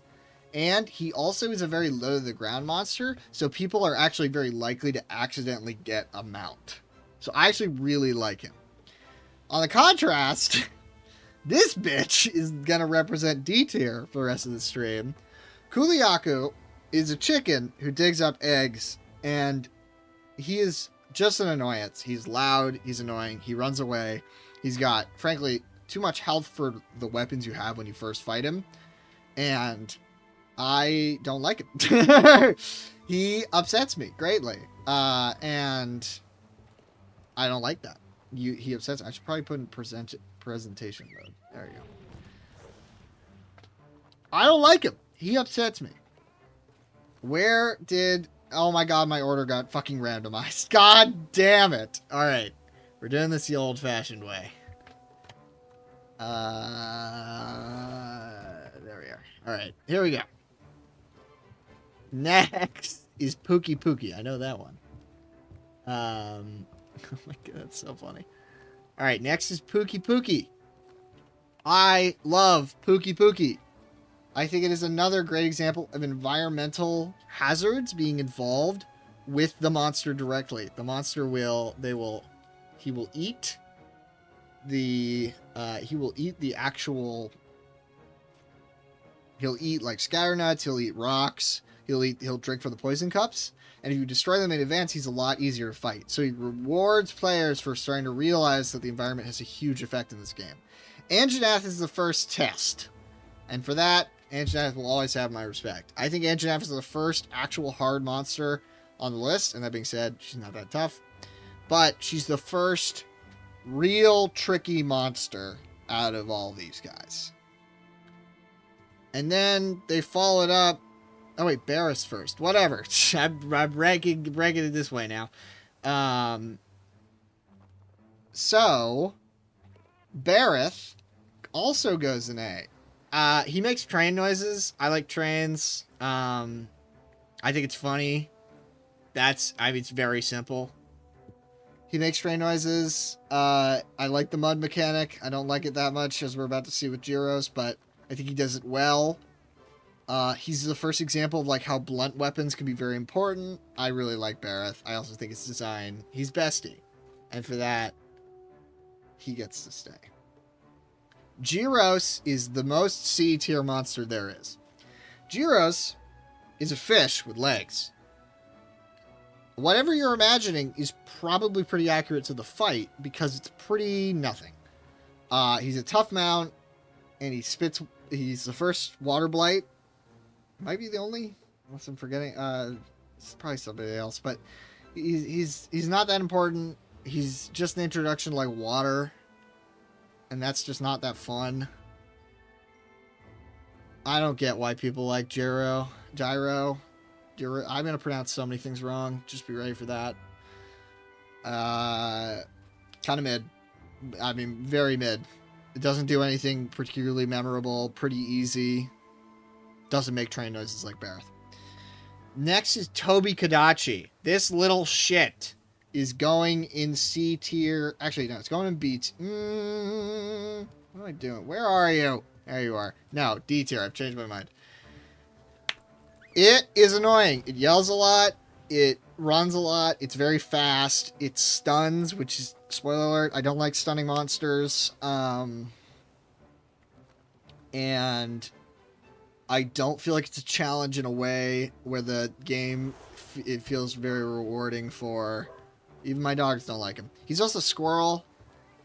And he also is a very low to the ground monster, so people are actually very likely to accidentally get a mount. So I actually really like him. On the contrast, this bitch is going to represent D tier for the rest of the stream. Kuliaku is a chicken who digs up eggs, and he is just an annoyance. He's loud, he's annoying, he runs away. He's got, frankly, too much health for the weapons you have when you first fight him. And I don't like him. He upsets me greatly. And I don't like that. He upsets me. I should probably put in presentation mode. There you go. I don't like him. He upsets me. Where did... Oh my god, my order got fucking randomized. God damn it. Alright. We're doing this the old-fashioned way. There we are. Alright, here we go. Next is Pookie Pookie. I know that one. Oh my god, that's so funny. Alright, next is Pookie Pookie. I love Pookie Pookie. I think it is another great example of environmental hazards being involved with the monster directly. The monster he will eat the actual, he'll eat like scatter nuts, he'll eat rocks, he'll drink from the poison cups, and if you destroy them in advance, he's a lot easier to fight. So he rewards players for starting to realize that the environment has a huge effect in this game. Anjanath is the first test, and for that, Anjanath will always have my respect. I think Anjanath is the first actual hard monster on the list, and that being said, she's not that tough. But she's the first real tricky monster out of all these guys. And then they followed up... Oh wait, Barris first. Whatever. I'm ranking it this way now. So, Barith also goes in A. He makes train noises. I like trains. I think it's funny. It's very simple. He makes train noises. I like the mud mechanic. I don't like it that much, as we're about to see with Gyros, but I think he does it well. He's the first example of like how blunt weapons can be very important. I really like Barith. I also think his design. He's bestie. And for that, he gets to stay. Gyros is the most C tier monster there is. Gyros is a fish with legs. Whatever you're imagining is probably pretty accurate to the fight because it's pretty nothing. He's a tough mount, and he's the first water blight. Might be the only, unless I'm forgetting. It's probably somebody else, but he's not that important. He's just an introduction to like water. And that's just not that fun. I don't get why people like Gyro. I'm going to pronounce so many things wrong. Just be ready for that. Kind of mid. I mean, very mid. It doesn't do anything particularly memorable. Pretty easy. Doesn't make train noises like Barith. Next is Toby Kadachi. This little shit is going in C tier. Actually, no, it's going in B tier. What am I doing? Where are you? There you are. No, D tier. I've changed my mind. It is annoying. It yells a lot. It runs a lot. It's very fast. It stuns, which is, spoiler alert, I don't like stunning monsters. And I don't feel like it's a challenge in a way where the game, it feels very rewarding for... Even my dogs don't like him. He's also Squirrel,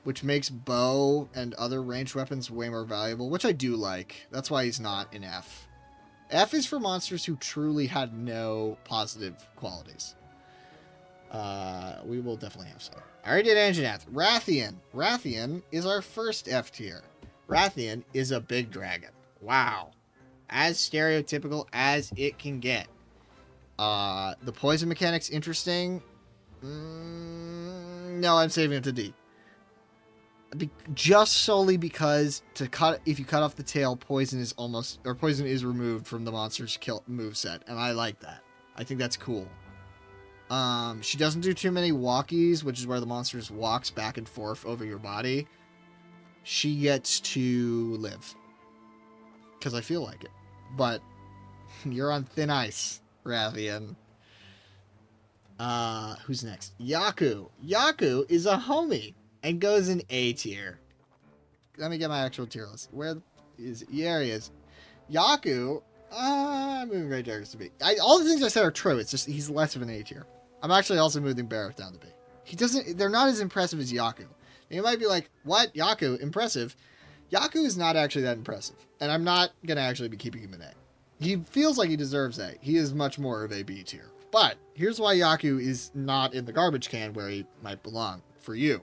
which makes bow and other ranged weapons way more valuable, which I do like. That's why he's not in F. F is for monsters who truly had no positive qualities. We will definitely have some. I already did Anjanath. Rathian. Rathian is our first F tier. Rathian is a big dragon. Wow. As stereotypical as it can get. The poison mechanic's interesting. No, I'm saving it to D. Just solely because if you cut off the tail, poison is removed from the monster's kill moveset, and I like that. I think that's cool. She doesn't do too many walkies, which is where the monster just walks back and forth over your body. She gets to live. Because I feel like it. But you're on thin ice, Rathian. Who's next? Yaku. Yaku is a homie and goes in A tier. Let me get my actual tier list. Where is he? Here he is. Yaku. I'm moving Great Jaggers to B. All the things I said are true. It's just he's less of an A tier. I'm actually also moving Barrett down to B. They're not as impressive as Yaku. You might be like, what? Yaku? Impressive. Yaku is not actually that impressive. And I'm not going to actually be keeping him in A. He feels like he deserves A. He is much more of a B tier. But here's why Yaku is not in the garbage can where he might belong for you.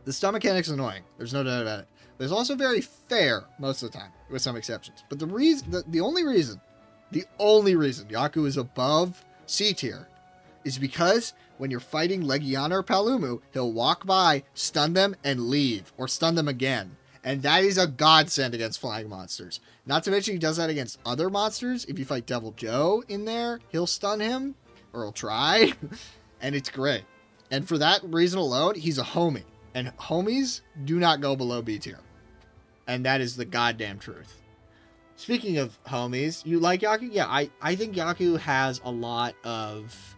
The stun mechanic's annoying. There's no doubt about it. But it's also very fair most of the time, with some exceptions. But the only reason Yaku is above C tier is because when you're fighting Legiana or Palumu, he'll walk by, stun them, and leave. Or stun them again. And that is a godsend against flying monsters. Not to mention he does that against other monsters. If you fight Devil Joe in there, he'll stun him. Or he'll try. And it's great. And for that reason alone, he's a homie. And homies do not go below B tier. And that is the goddamn truth. Speaking of homies, you like Yaku? Yeah, I think Yaku has a lot of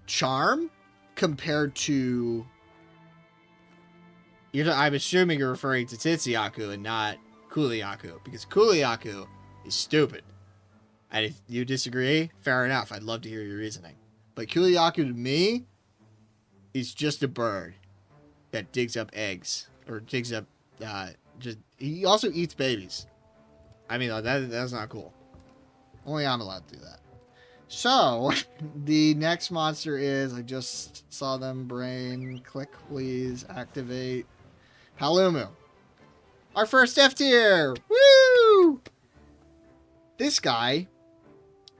charm compared to... I'm assuming you're referring to Titsuyaku and not Kuliyaku, because Kuliyaku is stupid. And if you disagree, fair enough. I'd love to hear your reasoning. But Kuliyaku to me is just a bird that digs up eggs. Or digs up... he also eats babies. I mean, that's not cool. Only I'm allowed to do that. So, the next monster is... I just saw them. Brain. Click, please. Activate. Palumu. Our first F tier! Woo! This guy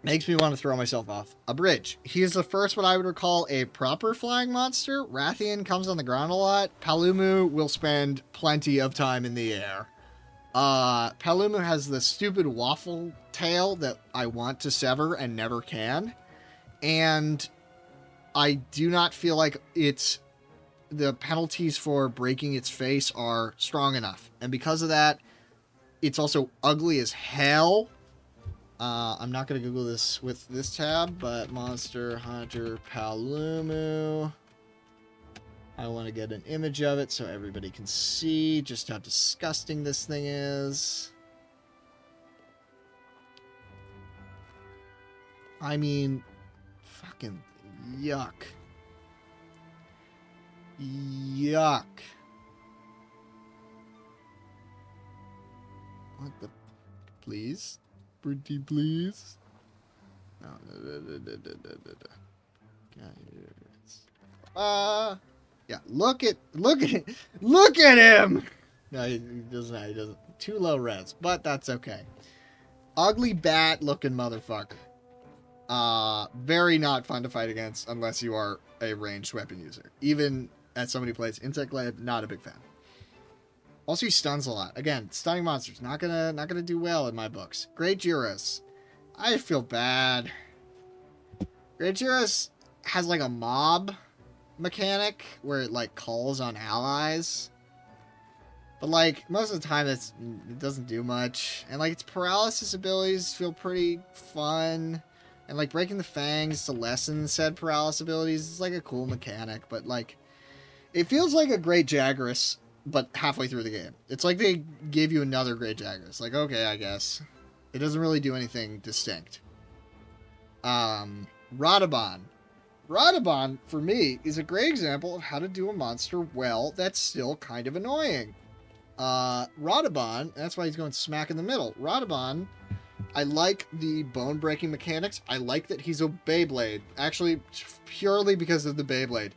makes me want to throw myself off a bridge. He is the first what I would recall a proper flying monster. Rathian comes on the ground a lot. Palumu will spend plenty of time in the air. Palumu has the stupid waffle tail that I want to sever and never can. And I do not feel like the penalties for breaking its face are strong enough. And because of that, it's also ugly as hell. I'm not going to Google this with this tab, but Monster Hunter Palumu. I want to get an image of it so everybody can see just how disgusting this thing is. I mean, fucking yuck. Yuck. What the... Please? Pretty please? No. Yeah, look at him! No, he doesn't. Too low res, but that's okay. Ugly bat looking motherfucker. Very not fun to fight against unless you are a ranged weapon user. Even as somebody who plays Insect Glaive, not a big fan. Also, he stuns a lot. Again, stunning monsters, not gonna do well in my books. Great Juras. I feel bad. Great Juras has like a mob mechanic where it like calls on allies. But like most of the time it doesn't do much. And like its paralysis abilities feel pretty fun. And like breaking the fangs to lessen said paralysis abilities is like a cool mechanic, but like it feels like a Great Jagras, but halfway through the game. It's like they gave you another Great Jagras. Like, okay, I guess. It doesn't really do anything distinct. Radabon. Radabon, for me, is a great example of how to do a monster well that's still kind of annoying. Radabon, that's why he's going smack in the middle. Radabon, I like the bone-breaking mechanics. I like that he's a Beyblade. Actually, purely because of the Beyblade.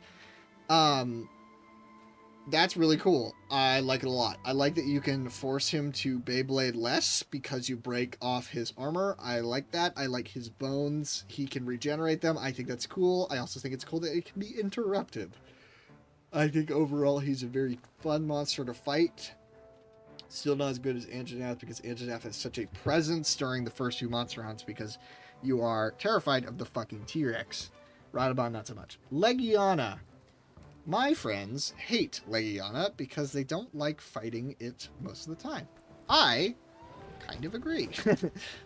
That's really cool. I like it a lot. I like that you can force him to Beyblade less because you break off his armor. I like that. I like his bones. He can regenerate them. I think that's cool. I also think it's cool that it can be interrupted. I think overall he's a very fun monster to fight. Still not as good as Anjanath because Anjanath has such a presence during the first few monster hunts because you are terrified of the fucking T-Rex. Radabon, not so much. Legiana. My friends hate Legiana because they don't like fighting it most of the time. I kind of agree.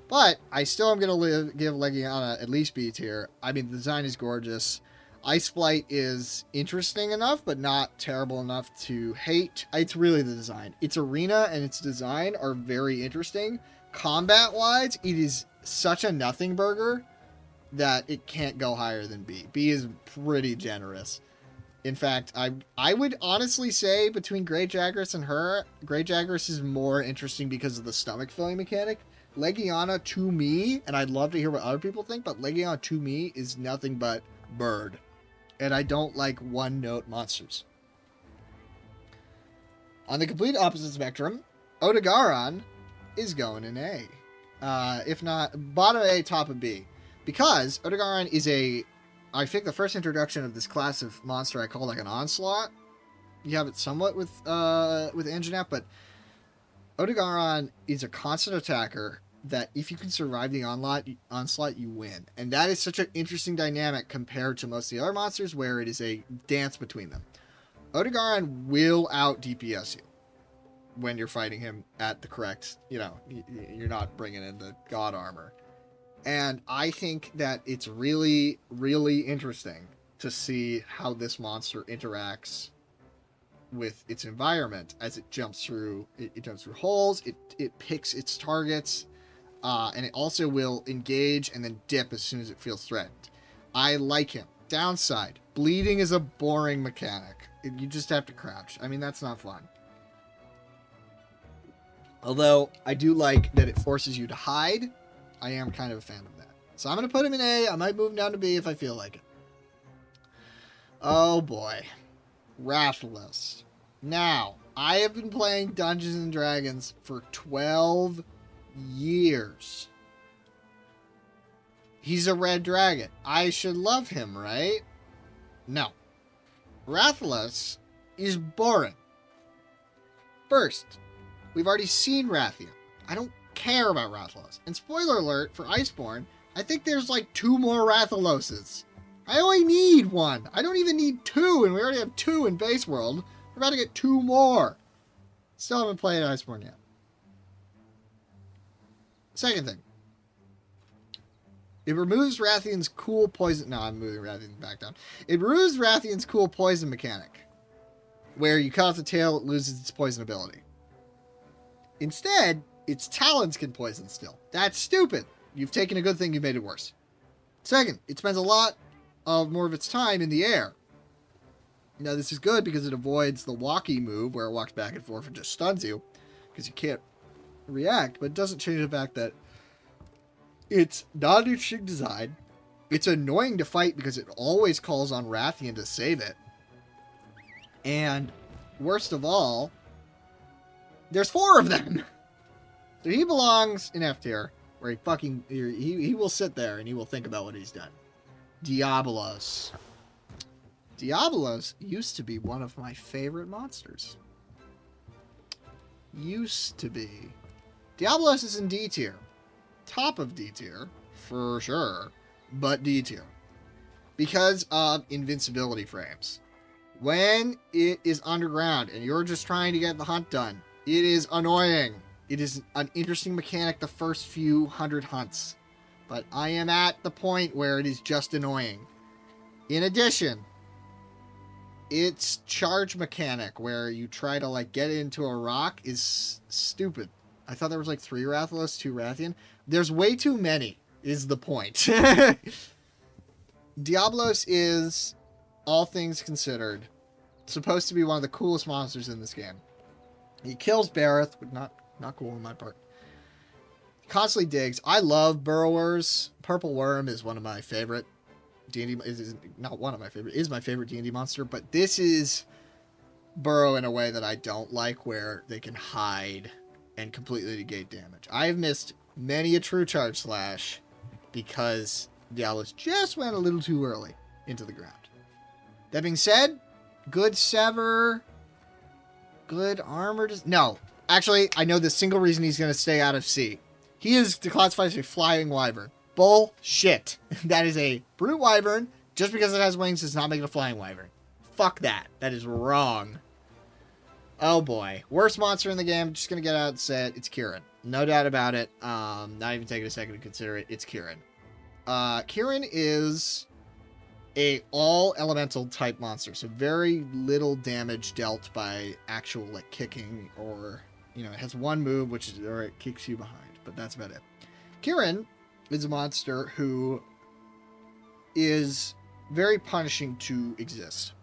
But I still am going to give Legiana at least B tier. I mean, the design is gorgeous. Ice Blight is interesting enough, but not terrible enough to hate. It's really the design. Its arena and its design are very interesting. Combat-wise, it is such a nothing burger that it can't go higher than B. B is pretty generous. In fact, I would honestly say between Great Jagras and her, Great Jagras is more interesting because of the stomach filling mechanic. Legiana to me, and I'd love to hear what other people think, but Legiana to me is nothing but bird. And I don't like one-note monsters. On the complete opposite spectrum, Odogaron is going in A. If not, bottom A, top of B. Because Odogaron is I think the first introduction of this class of monster I call like an onslaught. You have it somewhat with Anjanath, but Odogaron is a constant attacker that if you can survive the onslaught, you win. And that is such an interesting dynamic compared to most of the other monsters where it is a dance between them. Odogaron will out DPS you when you're fighting him at the correct, you're not bringing in the god armor. And I think that it's really, really interesting to see how this monster interacts with its environment as it jumps through. It jumps through holes. It picks its targets, and it also will engage and then dip as soon as it feels threatened. I like him. Downside: bleeding is a boring mechanic. You just have to crouch. I mean, that's not fun. Although I do like that it forces you to hide. I am kind of a fan of that. So I'm going to put him in A. I might move him down to B if I feel like it. Oh boy. Rathalos. Now, I have been playing Dungeons and Dragons for 12 years. He's a red dragon. I should love him, right? No. Rathalos is boring. First, we've already seen Rathian. I don't care about Rathalos. And spoiler alert for Iceborne, I think there's like 2 more Rathaloses. I only need 1. I don't even need 2, and we already have 2 in Base World. We're about to get 2 more. Still haven't played Iceborne yet. Second thing. It removes Rathian's cool poison... No, I'm moving Rathian back down. It removes Rathian's cool poison mechanic, where you cut off the tail, it loses its poison ability. Instead, its talons can poison still. That's stupid. You've taken a good thing, you've made it worse. Second, it spends a lot of more of its time in the air. Now, this is good because it avoids the walkie move, where it walks back and forth and just stuns you, because you can't react, but it doesn't change the fact that it's not an interesting design. It's annoying to fight because it always calls on Rathian to save it. And worst of all, there's 4 of them. So he belongs in F tier, where he will sit there and he will think about what he's done. Diabolos. Diabolos used to be one of my favorite monsters. Used to be. Diabolos is in D tier. Top of D tier, for sure, but D tier. Because of invincibility frames. When it is underground and you're just trying to get the hunt done, it is annoying. It is an interesting mechanic the first few 100 hunts. But I am at the point where it is just annoying. In addition, its charge mechanic where you try to like get into a rock is stupid. I thought there was like 3 Rathalos, 2 Rathian. There's way too many, is the point. Diabolos is, all things considered, supposed to be one of the coolest monsters in this game. He kills Bareth, but not cool on my part. Constantly digs. I love burrowers. Purple Worm is one of my favorite D&D. Is not one of my favorite. Is my favorite D&D monster. But this is burrow in a way that I don't like, where they can hide and completely negate damage. I have missed many a true charge slash because Diablos just went a little too early into the ground. That being said, good sever, good armor. No, actually, I know the single reason he's going to stay out of C. He is classified as a flying wyvern. Bullshit. That is a brute wyvern. Just because it has wings does not make it a flying wyvern. Fuck that. That is wrong. Oh boy. Worst monster in the game. Just going to get out and say it. It's Kieran. No doubt about it. Not even taking a second to consider it. It's Kieran. Kieran is a all elemental type monster. So very little damage dealt by actual like kicking, or, you know, it has one move, which is, or it kicks you behind. But that's about it. Kieran is a monster who is very punishing to exist.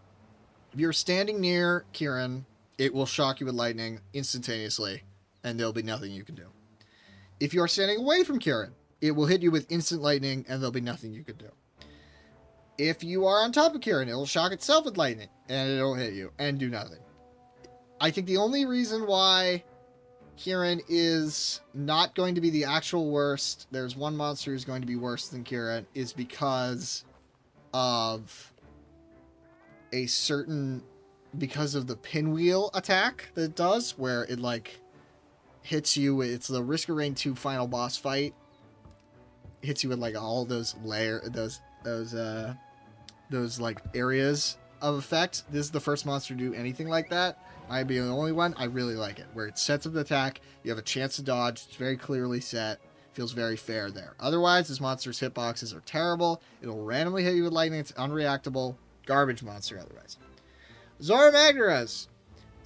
If you're standing near Kieran, it will shock you with lightning instantaneously, and there'll be nothing you can do. If you are standing away from Kieran, it will hit you with instant lightning, and there'll be nothing you can do. If you are on top of Kieran, it will shock itself with lightning, and it'll hit you, and do nothing. I think the only reason why Kieran is not going to be the actual worst, there's one monster who's going to be worse than Kieran, is because of because of the pinwheel attack that it does, where it like hits you. It's the Risk of Rain 2 final boss fight. It hits you with like all those those like areas of effect. This is the first monster to do anything like that. Might be the only one. I really like it, where it sets up the attack. You have a chance to dodge. It's very clearly set. Feels very fair there. Otherwise, this monster's hitboxes are terrible. It'll randomly hit you with lightning. It's unreactable. Garbage monster otherwise. Zora Magdaros.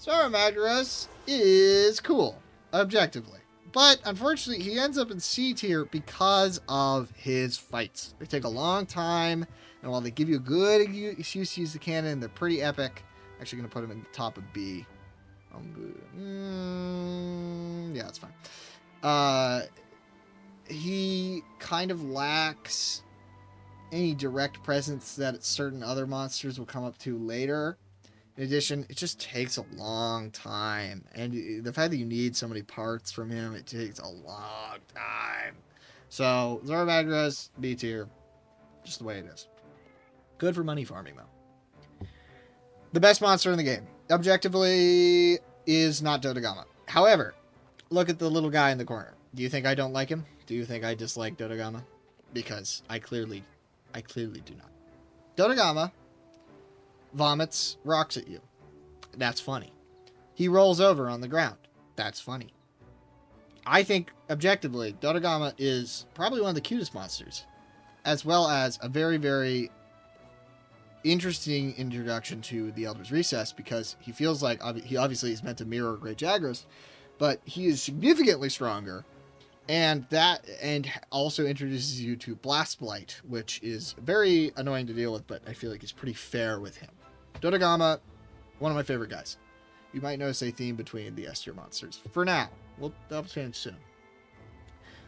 Zora Magdaros is cool, objectively. But, unfortunately, he ends up in C tier because of his fights. They take a long time, and while they give you a good excuse to use the cannon, they're pretty epic. Actually going to put him in the top of B. Yeah, that's fine. He kind of lacks any direct presence that certain other monsters will come up to later. In addition, it just takes a long time. And the fact that you need so many parts from him, it takes a long time. So, Zora Magdaros, B tier. Just the way it is. Good for money farming, though. The best monster in the game, objectively, is not Dodogama. However, look at the little guy in the corner. Do you think I don't like him? Do you think I dislike Dodogama? Because I clearly do not. Dodogama vomits rocks at you. That's funny. He rolls over on the ground. That's funny. I think, objectively, Dodogama is probably one of the cutest monsters, as well as a very, very interesting introduction to the Elder's Recess, because he feels like he obviously is meant to mirror Great Jagras, but he is significantly stronger, and also introduces you to Blast Blight, which is very annoying to deal with, but I feel like is pretty fair with him. Dodogama, one of my favorite guys. You might notice a theme between the S tier monsters. For now, that'll change soon.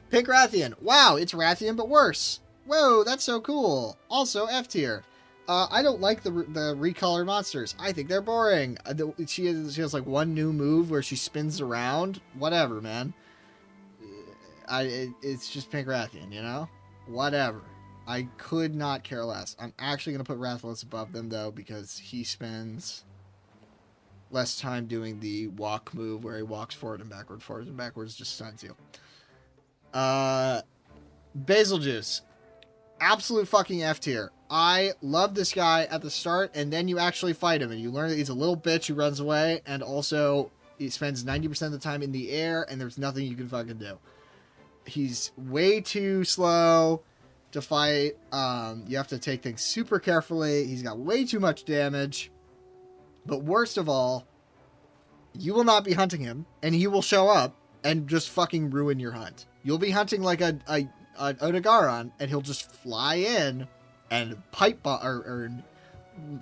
Pink Rathian. Wow, it's Rathian but worse. Whoa, that's so cool. Also F tier. I don't like the recolored monsters. I think they're boring. She has like one new move where she spins around. Whatever, man. It's just Pink Rathian, you know? Whatever. I could not care less. I'm actually going to put Rathalos above them, though, because he spends less time doing the walk move where he walks forward and backwards, just stuns you. Basil Juice. Absolute fucking F tier. I love this guy at the start, and then you actually fight him, and you learn that he's a little bitch who runs away, and also he spends 90% of the time in the air, and there's nothing you can fucking do. He's way too slow to fight. You have to take things super carefully. He's got way too much damage. But worst of all, you will not be hunting him, and he will show up and just fucking ruin your hunt. You'll be hunting like an Odogaron, and he'll just fly in and pipe bomb or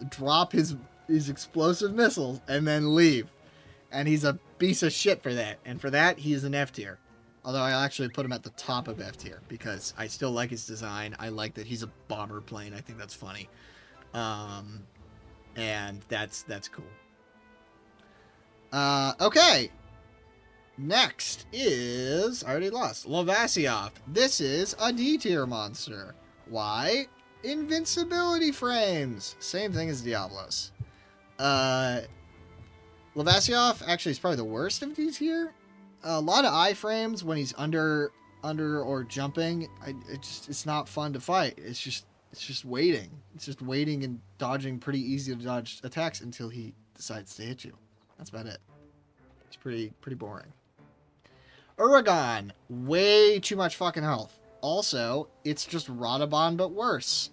drop his explosive missiles and then leave. And he's a piece of shit for that. And for that, he's an F tier. Although I actually put him at the top of F tier because I still like his design. I like that he's a bomber plane. I think that's funny. And that's cool. Okay. Next is, I already lost, Lavasioth. This is a D tier monster. Why? Invincibility frames. Same thing as Diablos. Lavasioth actually is probably the worst of D tier. A lot of iframes when he's under or jumping. It's not fun to fight. It's just waiting. It's just waiting and dodging pretty easy to dodge attacks until he decides to hit you. That's about it. It's pretty boring. Uragon, way too much fucking health. Also, it's just Radabon but worse.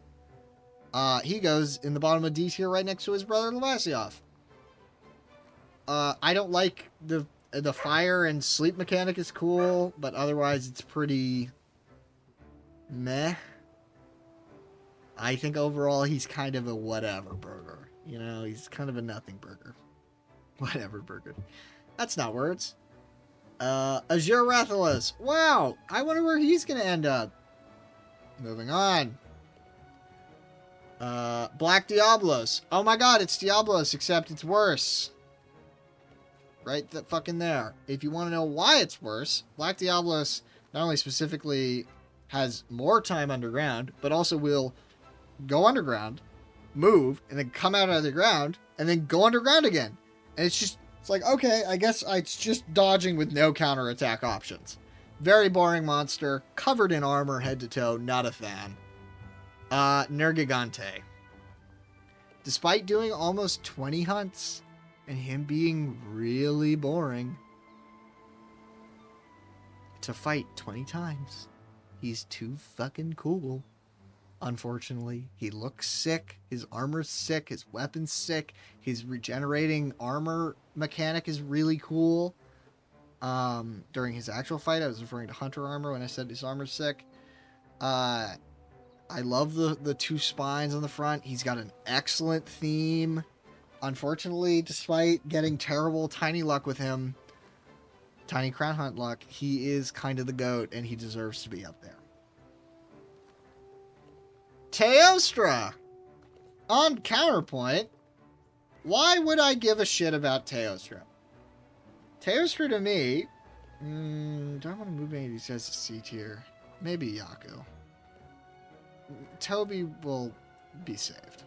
He goes in the bottom of D tier right next to his brother Lavasioth. I don't like the fire and sleep mechanic is cool, but otherwise it's pretty meh. I think overall he's kind of a whatever burger. You know, he's kind of a nothing burger. Whatever burger. That's not words. Azure Rathalos. Wow, I wonder where he's gonna end up. Moving on. Black Diablos. Oh my god, it's Diablos, except it's worse. Right fucking there. If you want to know why it's worse, Black Diablos not only specifically has more time underground, but also will go underground, move, and then come out of the ground, and then go underground again. And it's like, okay, I guess it's just dodging with no counterattack options. Very boring monster, covered in armor head to toe, not a fan. NERGIGANTE. Despite doing almost 20 hunts, and him being really boring, to fight 20 times, he's too fucking cool. Unfortunately, he looks sick, his armor's sick, his weapon's sick, his regenerating armor mechanic is really cool. During his actual fight, I was referring to hunter armor when I said his armor's sick. I love the two spines on the front. He's got an excellent theme. Unfortunately, despite getting terrible tiny luck with him, tiny crown hunt luck, he is kind of the GOAT and he deserves to be up there. Teostra! On counterpoint, why would I give a shit about Teostra? Teostra to me, do I want to move any of these guys to C tier? Maybe Yaku. Toby will be saved.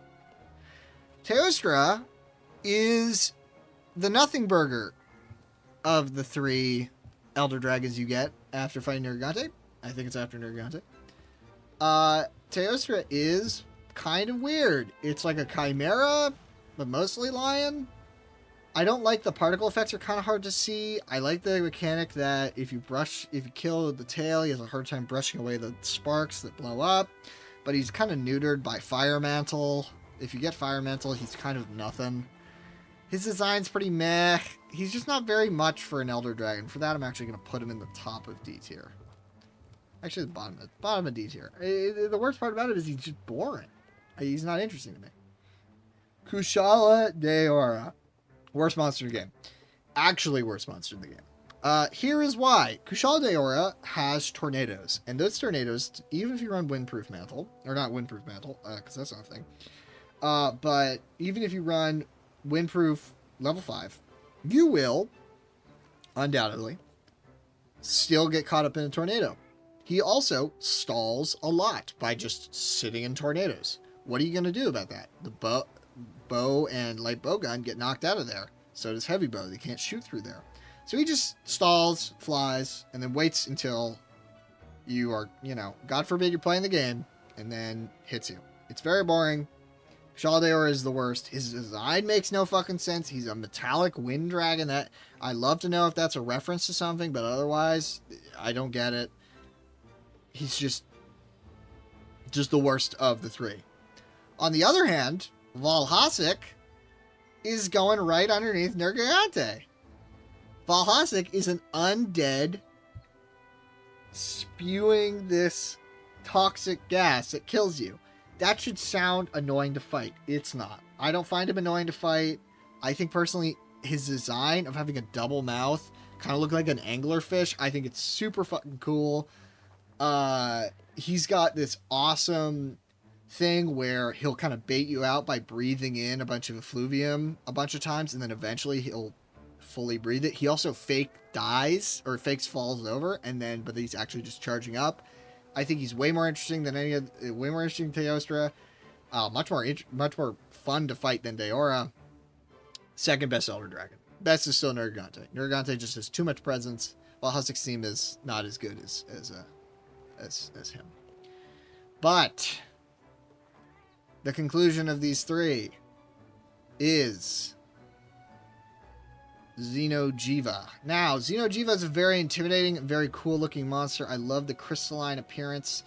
Teostra is the nothing burger of the three Elder Dragons you get after fighting NERGIGANTE. I think it's after NERGIGANTE. Teostra is kind of weird. It's like a chimera, but mostly lion. I don't like the particle effects, are kind of hard to see. I like the mechanic that if you kill the tail, he has a hard time brushing away the sparks that blow up. But he's kind of neutered by Fire Mantle. If you get Fire Mantle, he's kind of nothing. His design's pretty meh. He's just not very much for an Elder Dragon. For that, I'm actually going to put him in the top of D tier. Actually, the bottom of D tier. The worst part about it is he's just boring. He's not interesting to me. Kushala Daora. Worst monster in the game. Actually, worst monster in the game. Here is why. Kushala Daora has tornadoes. And those tornadoes, even if you run Windproof Mantle, or not Windproof Mantle, because that's not a thing. But even if you run Windproof level 5, you will, undoubtedly, still get caught up in a tornado. He also stalls a lot by just sitting in tornadoes. What are you going to do about that? The bow and light bow gun get knocked out of there. So does heavy bow. They can't shoot through there. So he just stalls, flies, and then waits until you are, God forbid you're playing the game, and then hits you. It's very boring. Shaldeor is the worst. His design makes no fucking sense. He's a metallic wind dragon. That I love to know if that's a reference to something, but otherwise, I don't get it. He's just the worst of the three. On the other hand, Valhasic is going right underneath NERGIGANTE. Valhasic is an undead spewing this toxic gas that kills you. That should sound annoying to fight. It's not. I don't find him annoying to fight. I think personally his design of having a double mouth, kind of look like an anglerfish, I think it's super fucking cool. He's got this awesome thing where he'll kind of bait you out by breathing in a bunch of effluvium a bunch of times, and then eventually he'll fully breathe it. He also fake dies or fakes falls over, and then but he's actually just charging up. I think he's way more interesting than way more interesting than Teostra. Much more fun to fight than Deora. Second best Elder Dragon. Best is still Nergigante. Nergigante just has too much presence, while Hussic's theme is not as good as him. But the conclusion of these three is Xeno'jiiva. Now, Xeno'jiiva is a very intimidating, very cool looking monster. I love the crystalline appearance.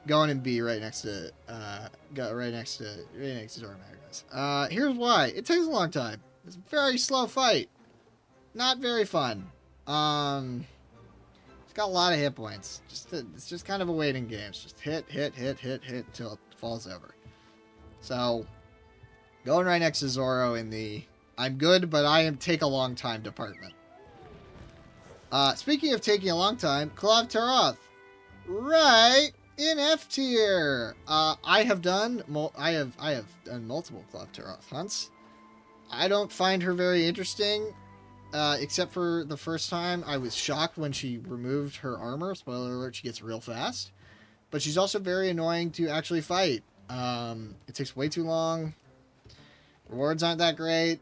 Going in B right next to right next to Zormagus. Here's why. It takes a long time. It's a very slow fight. Not very fun. It's got a lot of hit points. It's just kind of a waiting game. It's just hit until it falls over. So, going right next to Zoro in the I'm good, but I am take a long time department. Speaking of taking a long time, Klav Taroth. Right in F tier. I have done multiple Klav Taroth hunts. I don't find her very interesting. Except for the first time, I was shocked when she removed her armor. Spoiler alert, she gets real fast. But she's also very annoying to actually fight. It takes way too long. Rewards aren't that great.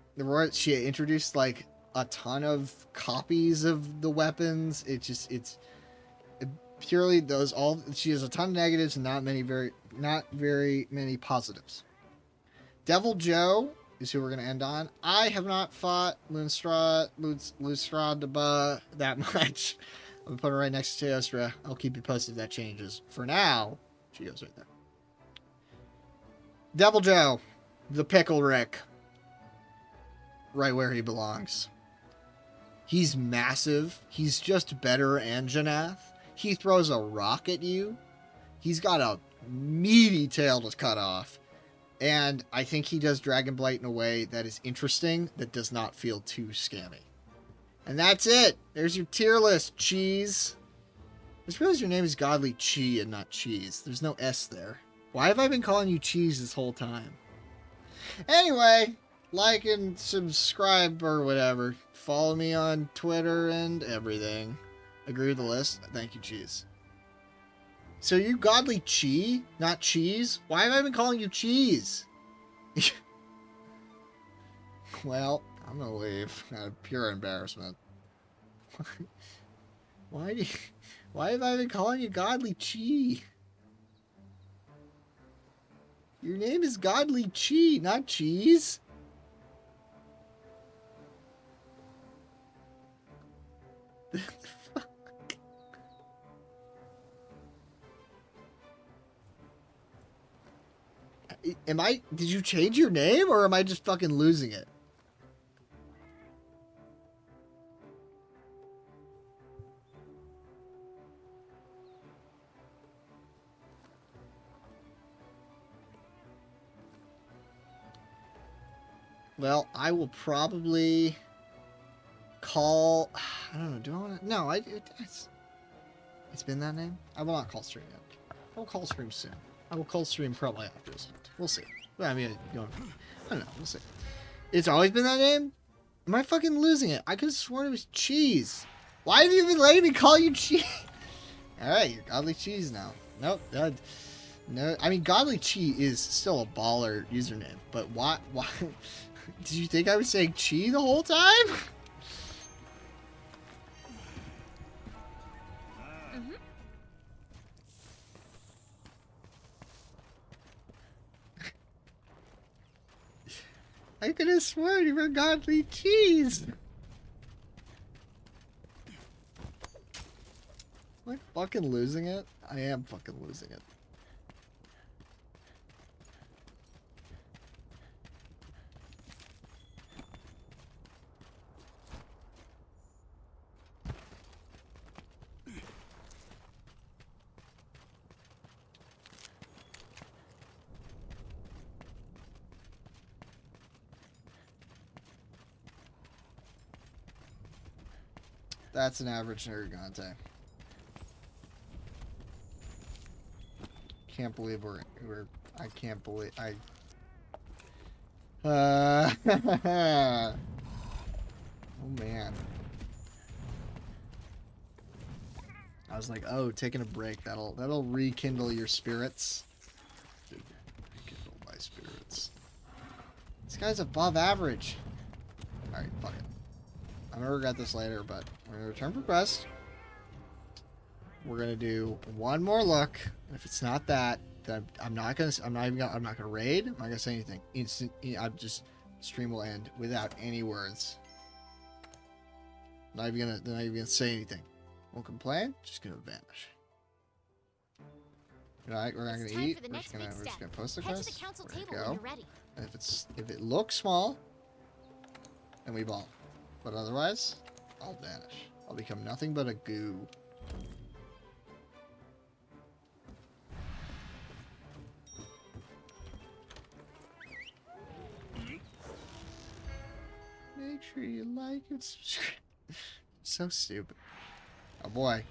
She introduced like a ton of copies of the weapons. It's purely those all. She has a ton of negatives and not very many positives. Devil Joe is who we're going to end on. I have not fought Lustra that much. I'm going to put her right next to Teostra. I'll keep you posted if that changes. For now, she goes right there. Devil Joe, the Pickle Rick. Right where he belongs. He's massive. He's just better Anjanath. He throws a rock at you. He's got a meaty tail to cut off. And I think he does Dragon Blight in a way that is interesting, that does not feel too scammy. And that's it. There's your tier list, cheese. I just realized your name is Godly Chi and not Cheese. There's no S there. Why have I been calling you Cheese this whole time? Anyway, like and subscribe or whatever. Follow me on Twitter and everything. Agree with the list? Thank you, Cheese. So you Godly Chi, not Cheese? Why have I been calling you Cheese? Well, I'm gonna leave out of pure embarrassment. Why have I been calling you Godly Chi? Your name is Godly Chi, not Cheese. Did you change your name or am I just fucking losing it? Well, I will probably call, I don't know, do I want to, no, it's been that name? I will not call stream yet. I will call stream soon. I will call stream probably after this. We'll see. Well, I mean, I don't know. We'll see. It's always been that name? Am I fucking losing it? I could have sworn it was Cheese. Why have you been letting me call you Cheese? Alright, you're Godly Cheese now. Nope. No, I mean, Godly Chi is still a baller username. But why? Did you think I was saying Chi the whole time? I could have sworn you were Godly Cheese. Am I fucking losing it? I am fucking losing it. That's an average Nergigante. Can't believe I can't believe Oh man. I was like, oh, taking a break. That'll rekindle your spirits. Dude, rekindle my spirits. This guy's above average. Alright, fuck it. I'm gonna regret this later, but we're gonna return for quest. We're gonna do one more look. And if it's not that, then I'm not gonna raid. I'm not gonna say anything. I'm just stream will end without any words. Not even gonna say anything. Won't complain. Just gonna vanish. Alright, we're not It's gonna time eat. for the We're next big just step. gonna post the Head to quest. the council There you table when go. you're ready. And if it looks small, then we ball. But otherwise, I'll vanish. I'll become nothing but a goo. Make sure you like and subscribe. So stupid. Oh boy.